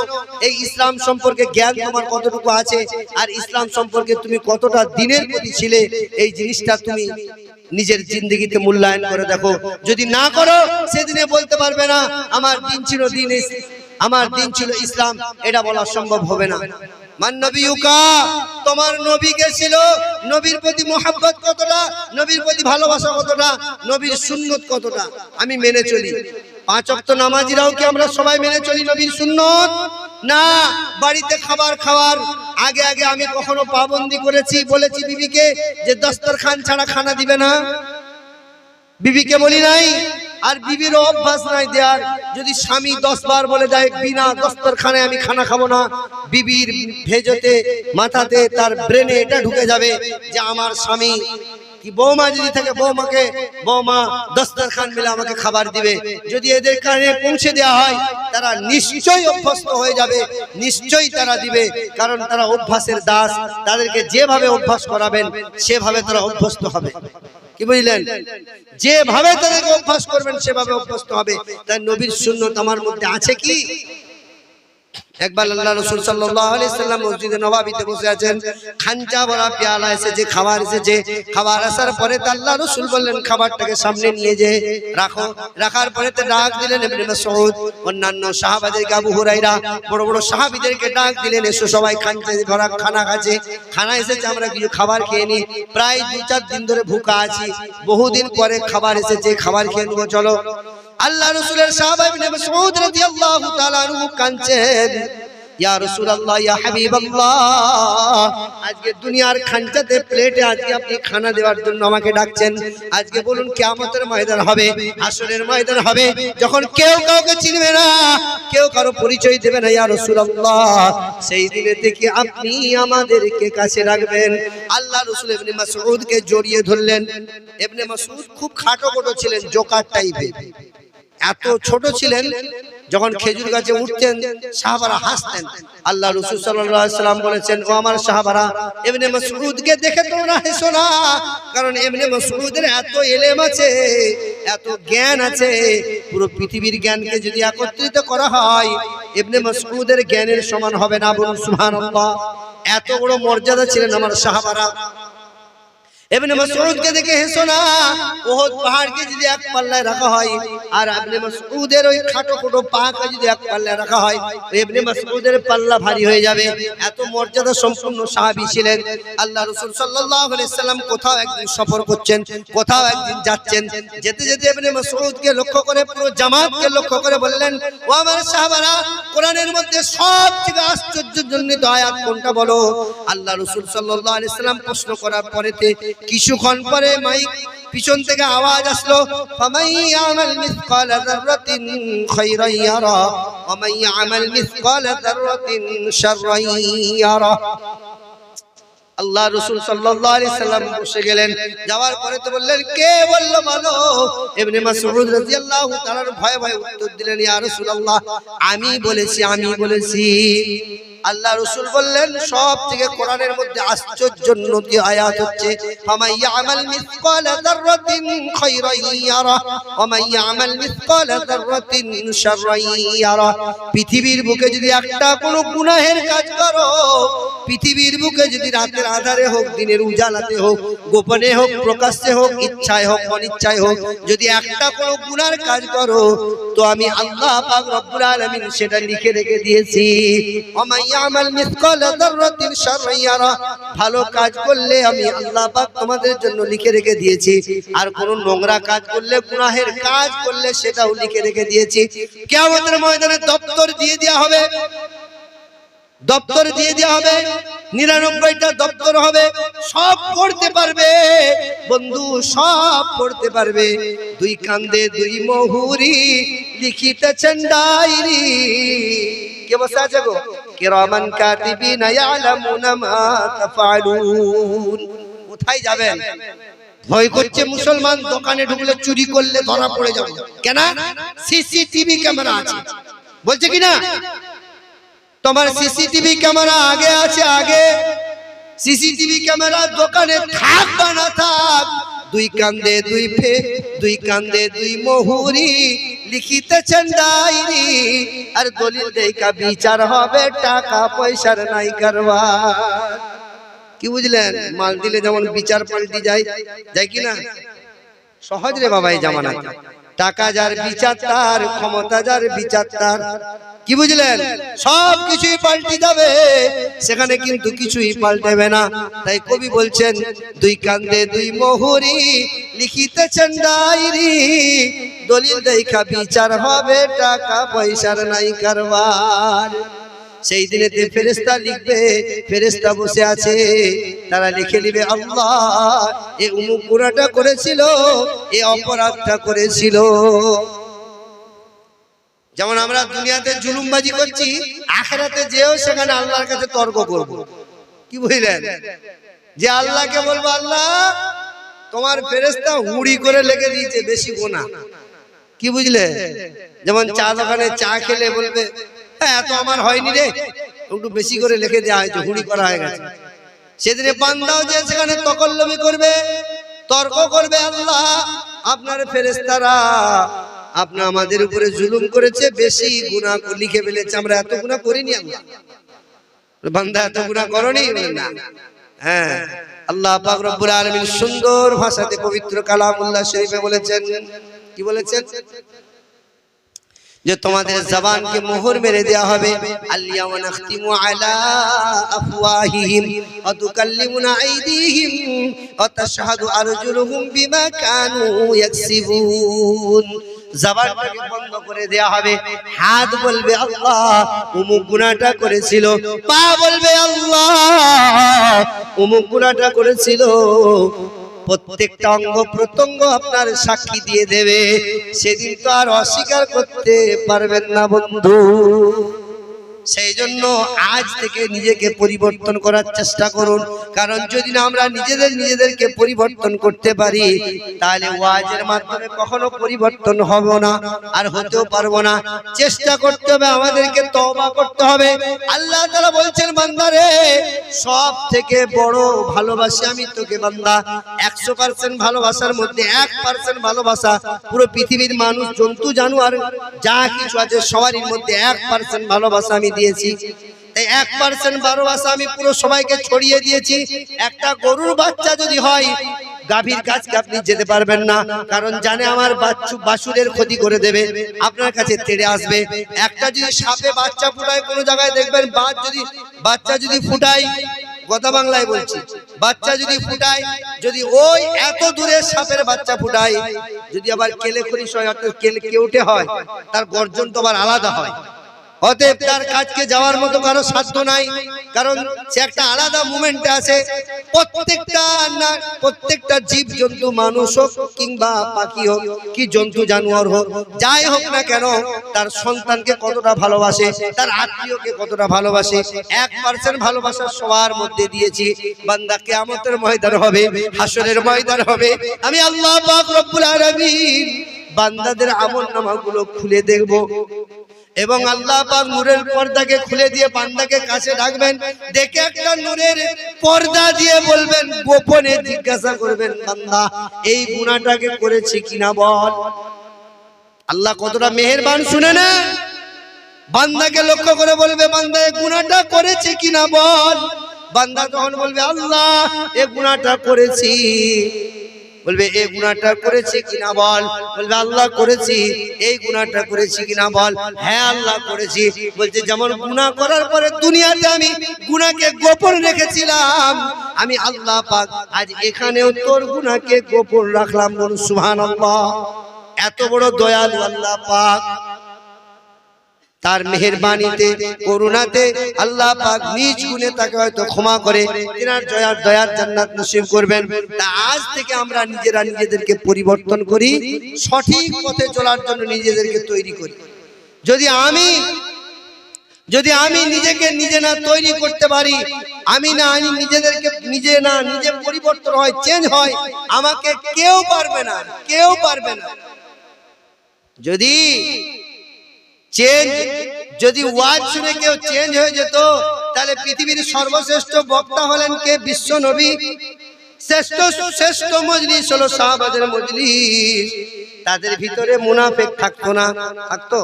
এই ইসলাম সম্পর্কে জ্ঞান তোমার কতটুকু আছে, আর ইসলাম সম্পর্কে তুমি কতটা দিনের প্রতি ছিলে, এই জিনিসটা তুমি নিজের জিন্দেগিতে মূল্যায়ন করে দেখো। যদি না করো, সেদিনে বলতে পারবে না আমার দিন ছিল দিন, আমার দিন ছিল ইসলাম, এটা বলা সম্ভব হবে না। মান নবিয়ুকা, তোমার নবী কে ছিল, নবীর প্রতি মোহাব্বত কতটা, নবীর প্রতি ভালোবাসা কতটা, নবীর সুন্নত কতটা আমি মেনে চলি। 5 ওয়াক্ত নামাজিরাও কি আমরা সবাই মেনে চলি নবীর সুন্নত? না। বাড়িতে খাবার খাওয়ার আগে আগে আমি কখনো পাবন্দি করেছি, বলেছি বিবিকে যে দস্তরখান ছাড়া খানা দিবে না? বিবিকে বলি নাই। আর বিবির অভ্যাস নাই দেয়ার। যদি স্বামী 10 বার বলে যায় বিনা দস্তরখানে আমি খানা খাবো না, বিবির ভেজতে মাথাতে তার ব্রেনে এটা ঢুকে যাবে যে আমার স্বামী কি, বৌমা যদি থাকে বৌমাকে, বৌমা দস্তরখান মিলে আমাকে খাবার দিবে। যদি এদের কানে পৌঁছে দেওয়া হয়, তারা নিশ্চয়ই অভ্যস্ত হয়ে যাবে, নিশ্চয়ই তারা দিবে, কারণ তারা অভ্যাসের দাস। তাদেরকে যেভাবে অভ্যাস করাবেন সেভাবে তারা অভ্যস্ত হবে। কি বুঝলেন? যেভাবে তাদেরকে অভ্যাস করবেন সেভাবে অভ্যস্ত হবে। তাই নবীর সুন্নাত আমার মধ্যে আছে কি? একবার আল্লাহ রাসূল সাল্লাল্লাহু আলাইহি সাল্লাম মসজিদে নববীতে বসে আছেন, খাঞ্চা ভরা পেয়ালা এসেছে, খাবার এসেছে। খাবার আসার পরে আল্লাহ রাসূল বললেন খাবারটাকে সামনে নিয়ে যে রাখো। রাখার পরে তো ডাক দিলেন ইবনে মাসউদ, অন্যান্য সাহাবাদেরকে, আবু হুরায়রা, বড় বড় সাহাবীদেরকে ডাক দিলেন, এসো সবাই খাঞ্চা ভরা খানা খাচ্ছে, খানা এসেছে, আমরা কিছু খাবার খেয়ে নিই। প্রায় 2-4 দিন ধরে ভুকা আছি, বহুদিন পরে খাবার এসেছে, খাবার খেয়ে নেবো, চলো। আল্লাহ রাসূলের সাহাবা ইবনে মাসউদ রাদিয়াল্লাহু তাআলা আনহু কাঁদছেন, ইয়া রাসূলুল্লাহ, ইয়া হাবিবাল্লাহ, আজকে দুনিয়ার খানচাতে প্লেটে আজকে আপনি খানা দেওয়ার জন্য আমাকে ডাকছেন। আজকে বলুন কিয়ামতের ময়দান হবে, হাসরের ময়দান হবে, যখন কেউ কাউকে চিনবে না, কেউ কারো পরিচয় দেবে না, ইয়া রাসূলুল্লাহ, সেই দিনে থেকে আপনি আমাদেরকে কাছে রাখবেন। আল্লাহ রাসূল ইবনে মাসউদকে জড়িয়ে ধরলেন। ইবনে মাসউদ খুব খাটো-খাটো ছিলেন, জোকার টাইপের, এত ছোট ছিলেন, যখন খেজুর গাছে উঠতেন সাহাবারা হাসতেন। আল্লাহ রাসূল সাল্লাল্লাহু আলাইহি সাল্লাম বলেছেন, ও আমার সাহাবারা, ইবনে মাসউদকে দেখে তোমরা হেসো না, কারণ ইবনে মাসউদের এত ইলম আছে, এত জ্ঞান আছে, পুরো পৃথিবীর জ্ঞানকে যদি একত্রিত করা হয়, ইবনে মাসউদের জ্ঞানের সমান হবে না। বলুন সুবহানাল্লাহ। এত বড় মর্যাদা ছিলেন আমার সাহাবারা। ইবনে মাসউদকে দেখে হেসো না, উহুদ পাহাড়কে যদি এক পাল্লায় রাখা হয়, আর ইবনে মাসউদের ওই খাটো-খাটো পাকে যদি এক পাল্লায় রাখা হয়, ইবনে মাসউদের পাল্লা ভারী হয়ে যাবে। এত মর্যাদা সম্পন্ন সাহাবী ছিলেন। আল্লাহ রাসূল সাল্লাল্লাহু আলাইহি সাল্লাম কোথাও একদিন সফর করছেন, কোথাও একদিন যাচ্ছেন, যেতে যেতে ইবনে মাসউদকে লক্ষ্য করে, পুরো জামাতকে লক্ষ্য করে বললেন, ও আমার সাহাবারা, কোরআনের মধ্যে সবথেকে আশ্চর্যজনক আয়াত কোনটা বলো? আল্লাহ রাসূল সাল্লাল্লাহু আলাইহি সাল্লাম প্রশ্ন করার পরেতে কিছুক্ষণ পরে মাইক পিছন থেকে আওয়াজ আসলো, ফামাই ইয়ামাল মিসকালা যাররাতিন খায়রান ইয়ারা ওয়া মান ইয়ামাল মিসকালা যাররাতিন শাররান ইয়ারা। আল্লাহ রাসূল সাল্লাল্লাহু আলাইহি সাল্লাম বসে গেলেন। যাওয়ার পরে তো বললেন, কে বললো বলো? ইবনে মাসউদ রাদিয়াল্লাহু তাআলা ভয়ে ভয়ে উত্তর দিলেন, ইয়া রাসূলুল্লাহ, আমি বলেছি, আমি বলেছি। আল্লাহ রাসূল বললেন সব থেকে কোরআনের মধ্যে আশ্চর্যজনক আয়াত হচ্ছে ফামান ইয়ামাল মিসকালা যাররাতিন খায়রান ইয়ারা ওয়া মান ইয়ামাল মিসকালা যাররাতিন শাররান ইয়ারা। পৃথিবীর বুকে যদি একটা কোনো গুনাহের কাজ করো, পৃথিবীর বুকে যদি রাতের আধারে হোক দিনের উজালাতে হোক, গোপনে হোক প্রকাশ্যে হোক, ইচ্ছায় হোক অনিচ্ছায় হোক, যদি একটা কোনো গুনার কাজ করো তো আমি আল্লাহ পাক রব্বুল আলামিন সেটা লিখে রেখে দিয়েছি। ওয়া ইয়ামাল মিসকালা যাররাতিন শাররান ইয়ারা, ভালো কাজ করলে আমি আল্লাহ পাক তোমাদের জন্য লিখে রেখে দিয়েছি, আর কোন নোংরা কাজ করলে গুনাহের কাজ করলে সেটাও লিখে রেখে দিয়েছি। কিয়ামতের ময়দানে দপ্তর দিয়ে দেওয়া হবে, দপ্তর দিয়ে দেওয়া হবে, 99টা দপ্তর হবে, সব পড়তে পারবে বন্ধু, সব পড়তে পারবে। দুই কান্দে দুই মহুরি লিখিতেছেন ডায়েরি। কে বসে আছে গো? কিরামান কাতিবিনা ইয়ালামুনা মা তাফআলুন। কোথায় যাবেন? ভয় করছে মুসলমান, দোকানে ঢুকলে চুরি করলে ধরা পড়ে যাবে। কেন? সিসিটিভি ক্যামেরা আছে, বলছে কি না? তোমার সিসিটিভি ক্যামেরা আগে আছে, আগে সিসিটিভি ক্যামেরা দোকানে থাক বা না থাক, দুই কান্দে দুই কান্দে দুই মহুরি লিখিতেছেন ডায়েরি, আর দলিল দেখা বিচার হবে, টাকা পয়সার নাই কারবার। কি বুঝলেন? মাল দিলে যেমন বিচার পাল্টি যায়, যায় কি না? সহজ রে বাবা এই জামানাতে। টাকা যার বিচার তার, ক্ষমতা যার বিচার তার। কি বুঝলেন? সব কিছুই পাল্টে যাবে, সেখানে কিন্তু কিছুই পাল্টাবে না। তাই কবি বলছেন দুই কান্দে দুই মহুরি লিখিতেছেন ডায়েরি, দলিল দেখা বিচার হবে, টাকা পয়সার নাই কারবার। সেই দিনেতে ফেরেশতা লিখবে, ফেরেশতা বসে আছে, তারা লিখে নিবে আল্লাহ এই অমুক গুনাহটা করেছিল, এই অপরাধটা করেছিল। যেমন আমরা দুনিয়াতে জুলুমবাজি করছি, আখিরাতে যেও সেখানে আল্লাহর কাছে তর্ক করব। কি বুঝলেন? যে আল্লাহকে বলবো আল্লাহ তোমার ফেরেশতা হুড়ি করে লেগে দিয়েছে বেশি গুনাহ। কি বুঝলে? যেমন চা দোকানে চা খেলে বলবে এত আমার হয়নি রে, একটু বেশি করে লিখে দেওয়া হয়েছে, হুড়ি করা হয়ে গেছে। সেদিনে বান্দাও যে সেখানে তকল্লুমি করবে, তর্ক করবে, আল্লাহ আপনার ফেরেশতারা আপনি আমাদের উপরে জুলুম করেছে, বেশি গুনাহ লিখে ফেলেছে, আমরা এত গুনাহ করিনি। আল্লাহ বান্দা এত গুনাহ করনি না। হ্যাঁ, আল্লাহ পাক রব্বুল আলামিন সুন্দর ভাষাতে পবিত্র কালামুল্লাহ শরীফে বলেছেন, কি বলেছেন? যে তোমাদের জবানকে মোহর মেরে দেওয়া হবে, আল-ইয়াওমা নাখতিমু আলা আফওয়াহিহিম ওয়া তুকাল্লিমুনা আইদিহিম ওয়া তাশহাদু আরজুলুহুম বিমা কানু ইয়াকসিবুন। জবানটাকে বন্ধ করে দেওয়া হবে, হাত বলবে আল্লাহ অমুক গুনাহটা করেছিল, পা বলবে আল্লাহ অমুক গুনাহটা করেছিল। প্রত্যেকটা অঙ্গ প্রত্যঙ্গ আপনার সাক্ষী দিয়ে দেবে, সেদিন তো আর অস্বীকার করতে পারবেন না বন্ধু। সেই জন্য আজ থেকে নিজেকে পরিবর্তন করার চেষ্টা করুন, কারণ যদি না আমরা নিজেদেরকে পরিবর্তন করতে পারি তাহলে ওয়াজের মাধ্যমে কখনো পরিবর্তন হব না, আর হতেও পারবো না। চেষ্টা করতে হবে, আমাদেরকে তওবা করতে হবে। আল্লাহ তাআলা বলছেন বান্দারে সব থেকে বড় ভালোবাসি আমি তোকে বান্দা। 100% ভালোবাসার মধ্যে 1% ভালোবাসা পুরো পৃথিবীর মানুষ জন্তু জানোয়ার যা কিছু আছে সবারই মধ্যে 1% ভালোবাসা আমি দিয়েছি। এই 1% ভালোবাসা আমি পুরো সবাইকে ছড়িয়ে দিয়েছি। একটা গরুর বাচ্চা যদি হয়, গাভীর কাছে আপনি যেতে পারবেন না, কারণ জানে আমার বাছুরের ক্ষতি করে দেবে, আপনার কাছে তেড়ে আসবে। একটা যদি সাপে বাচ্চা ফুটায়, কোনো জায়গায় দেখবেন বাচ্চা যদি ফুটায়, কথা বাংলায় বলছি, বাচ্চা যদি ফুটায়, যদি ওই এত দূরে সাপের বাচ্চা ফুটায়, যদি আবার কেলে খরিস হয় অর্থাৎ কেউটে হয়, তার গর্জন তো আবার আলাদা হয়। অতএব তার কাজকে যাওয়ার মতো কারো সাধ্য নাই, কারণ সে একটা আলাদা মুভমেন্টে আছে। প্রত্যেকটা জীব জন্তু, মানুষ হোক কিংবা পাখি হোক কি জন্তু জানোয়ার হোক, যাই হোক না কেন, তার সন্তানকে কতটা ভালোবাসে, তার আত্মীয়কে কতটা ভালোবাসে, 1% ভালোবাসা সবার মধ্যে দিয়েছি। বান্দা কিয়ামতের ময়দান হবে, হাসরের ময়দান হবে, আমি আল্লাহ পাক রব্বুল আলামিন বান্দাদের আমলনামাগুলো খুলে দেখব। এবং আল্লাহ পাক নূরের পর্দাকে খুলে দিয়ে বান্দাকে কাছে ডাকবেন, দেখে একটা নূরের পর্দা দিয়ে বলবেন, গোপনে জিজ্ঞাসা করবেন, বান্দা এই গুনাহটাকে করেছি কিনা বল। আল্লাহ কতটা মেহেরবান শুনে না, বান্দাকে লক্ষ্য করে বলবে, বান্দা এই গুনাহটা করেছে কিনা বল। বান্দা তখন বলবে, আল্লাহ এই গুনাহটা করেছি। বলবে, এই গুনাহটা করেছি কিনা বল। বলবে, আল্লাহ করেছি। এই গুনাহটা করেছি কিনা বল। হ্যাঁ আল্লাহ করেছি। বলছে, যেমন গুনাহ করার পরে দুনিয়াতে আমি গুনাহকে গোপন রেখেছিলাম, আমি আল্লাহ পাক আজ এখানেও তোর গুনাহকে গোপন রাখলাম। বলুন সুবহানাল্লাহ। এত বড় দয়ালু আল্লাহ পাক, তার মেহেরবানিতে করুণাতে আল্লাহ পাক নিজ গুণে তাকে হয়তো ক্ষমা করে তিনার দয়ার জান্নাত নসিব করবেন। তা আজ থেকে আমরা নিজেরা নিজেদেরকে পরিবর্তন করি, সঠিক পথে চলার জন্য নিজেদেরকে তৈরি করি। যদি আমি নিজেকে নিজে না তৈরি করতে পারি, আমি নিজে পরিবর্তন হয়, চেঞ্জ হয়, আমাকে কেউ পারবে না। যদি ওয়াজ শুনে কেউ চেঞ্জ হয়ে যেত, তাহলে পৃথিবীর সর্বশ্রেষ্ঠ বক্তা হলেন কে? বিশ্ব নবী। শ্রেষ্ঠ মজলিস হলো সাহাবাদের মজলিস। তাদের ভিতরে মুনাফিক থাকতো না, থাকতো?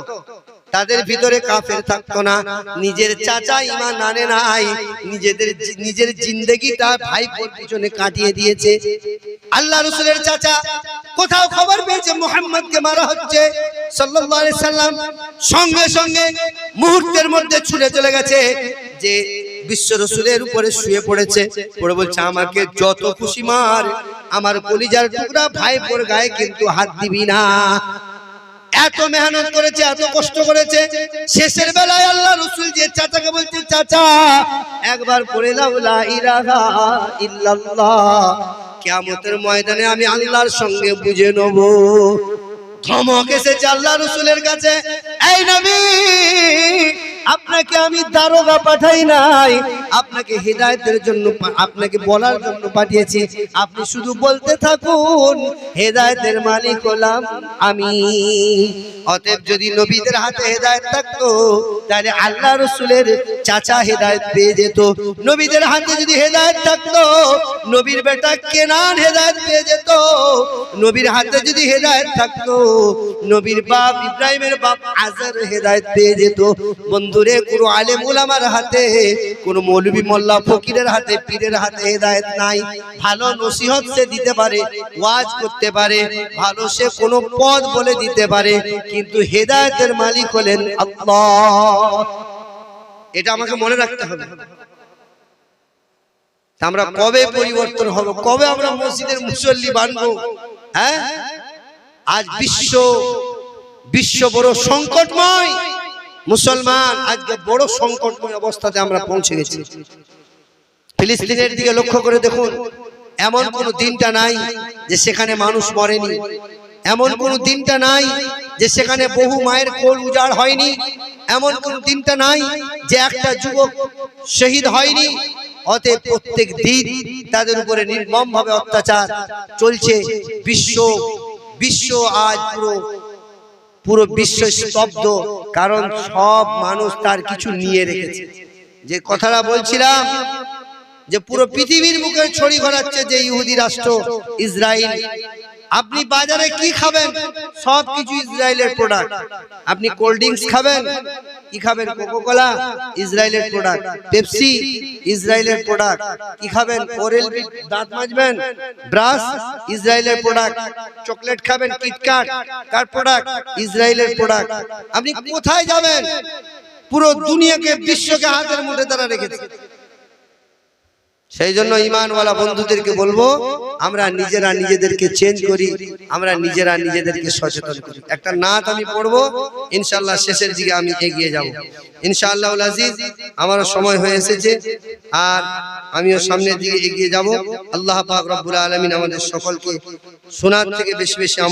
তাদের ভিতরে কাফের থাকতো না। নিজের চাচা ঈমান আনে নাই, নিজের জিন্দেগিটা ভাইপোর পিছনে কাটিয়ে দিয়েছে। আল্লাহ রাসূলের চাচা কোথাও খবর পেয়েছে মুহাম্মদকে মারা হচ্ছে সাল্লাল্লাহু আলাইহি সাল্লাম, সঙ্গে সঙ্গে মুহূর্তের মধ্যে ছুটে চলে গেছে, যে বিশ্ব রাসূলের উপরে শুয়ে পড়েছে। পড়ে বলছে, আমাকে যত খুশি মার, আমার কলিজার টুকরা ভাইপোর গায়ে কিন্তু হাত দিবি না। এত মেহনত করেছে, এত কষ্ট করেছে। শেষের বেলায় আল্লাহ রাসূল যে চাচাকে বলছে, চাচা একবার পড়ে দাও লা ইলাহা ইল্লাল্লাহ, কিয়ামতের ময়দানে আমি আল্লাহর সঙ্গে বুঝে নেব। ধমক এসেছে আল্লাহ রাসূলের কাছে, এই নবী, আপনাকে আমি দারোগা পাঠাই নাই, আপনাকে হেদায়েতের জন্য, আপনাকে বলার জন্য পাঠিয়েছি। আপনি শুধু বলতে থাকুন, হেদায়েতের মালিক হলাম আমি। অতএব যদি নবীদের হাতে হেদায়েত থাকতো, তাহলে আল্লাহ রাসূলের চাচা হেদায়েত পেয়ে যেত। নবীদের হাতে যদি হেদায়েত থাকতো, নবীর বেটা কেনান হেদায়েত পেয়ে যেত। নবীর হাতে যদি হেদায়েত থাকতো, নবীর বাপ ইব্রাহিমের বাপ আজর হেদায়েত পেয়ে যেত। বন্ধুরে, কোনো আলেম উলামার হাতে, কোনো মৌলবী মোল্লা ফকিরের হাতে, পীরের হাতে হেদায়েত নাই। ভালো নসিহত সে দিতে পারে, ওয়াজ করতে পারে, ভালো সে কোনো পদ বলে দিতে পারে, কিন্তু হেদায়েতের মালিক হলেন আল্লাহ। এটা আমাকে মনে রাখতে হবে। আমরা কবে পরিবর্তন হব, কবে আমরা মসজিদের মুসল্লি বানবো? হ্যাঁ, আজ বিশ্ব বড় সংকটময়। মুসলমান আজকে বড় সংকটময় অবস্থাতে আমরা পৌঁছে গেছি। ফিলিস্তিনের দিকে লক্ষ্য করে দেখুন, এমন কোন দিনটা নাই যে সেখানে মানুষ মরেনি, এমন কোন দিনটা নাই যে সেখানে বহু মায়ের কোল উজাড় হয়নি, এমন কোন দিনটা নাই যে একটা যুবক শহীদ হয়নি। অতএব প্রত্যেক দিন তাদের উপরে নির্মমভাবে অত্যাচার চলছে। বিশ্ব আজ পুরো বিশ্ব স্তব্ধ, কারণ সব মানুষ তার কিছু নিয়ে রেখেছে। যে কথাটা বলছিলাম, যে পুরো পৃথিবীর বুকে ছড়ি ঘোরাচ্ছে যে ইহুদি রাষ্ট্র ইসরায়েল। আপনি বাজারে কি খাবেন, সব কিছু ইসরায়েলের প্রোডাক্ট। আপনি কোল্ড ড্রিঙ্কস খাবেন, কি খাবেন? কোকাকোলা, ইসরায়েলের প্রোডাক্ট। পেপসি, ইসরায়েলের প্রোডাক্ট। কি খাবেন? ওরেল বি, দাঁত মাজবেন, ব্রাশ, ইসরায়েলের প্রোডাক্ট। চকলেট খাবেন, কিটক্যাট, কার প্রোডাক্ট? ইসরায়েলের প্রোডাক্ট। আপনি কোথায় যাবেন? পুরো দুনিয়াকে, বিশ্বকে হাতের মুঠে তারা রেখেছে। সেই জন্য ঈমানওয়ালা বন্ধুদেরকে বলবো, আমরা নিজেরা নিজেদেরকে চেঞ্জ করি, আমরা নিজেরা নিজেদেরকে সচেতন করি। একটা নাত আমি পড়বো, ইনশাআল্লাহ শেষের দিকে আমি এগিয়ে যাব ইনশাআল্লাহুল আজিজ। আমারও সময় হয়ে এসেছে, আর আমিও সামনের দিকে এগিয়ে যাব। আল্লাহ পাক রব্বুল আলামিন আমাদের সকলকে শোনার থেকে বেশি বেশি আমল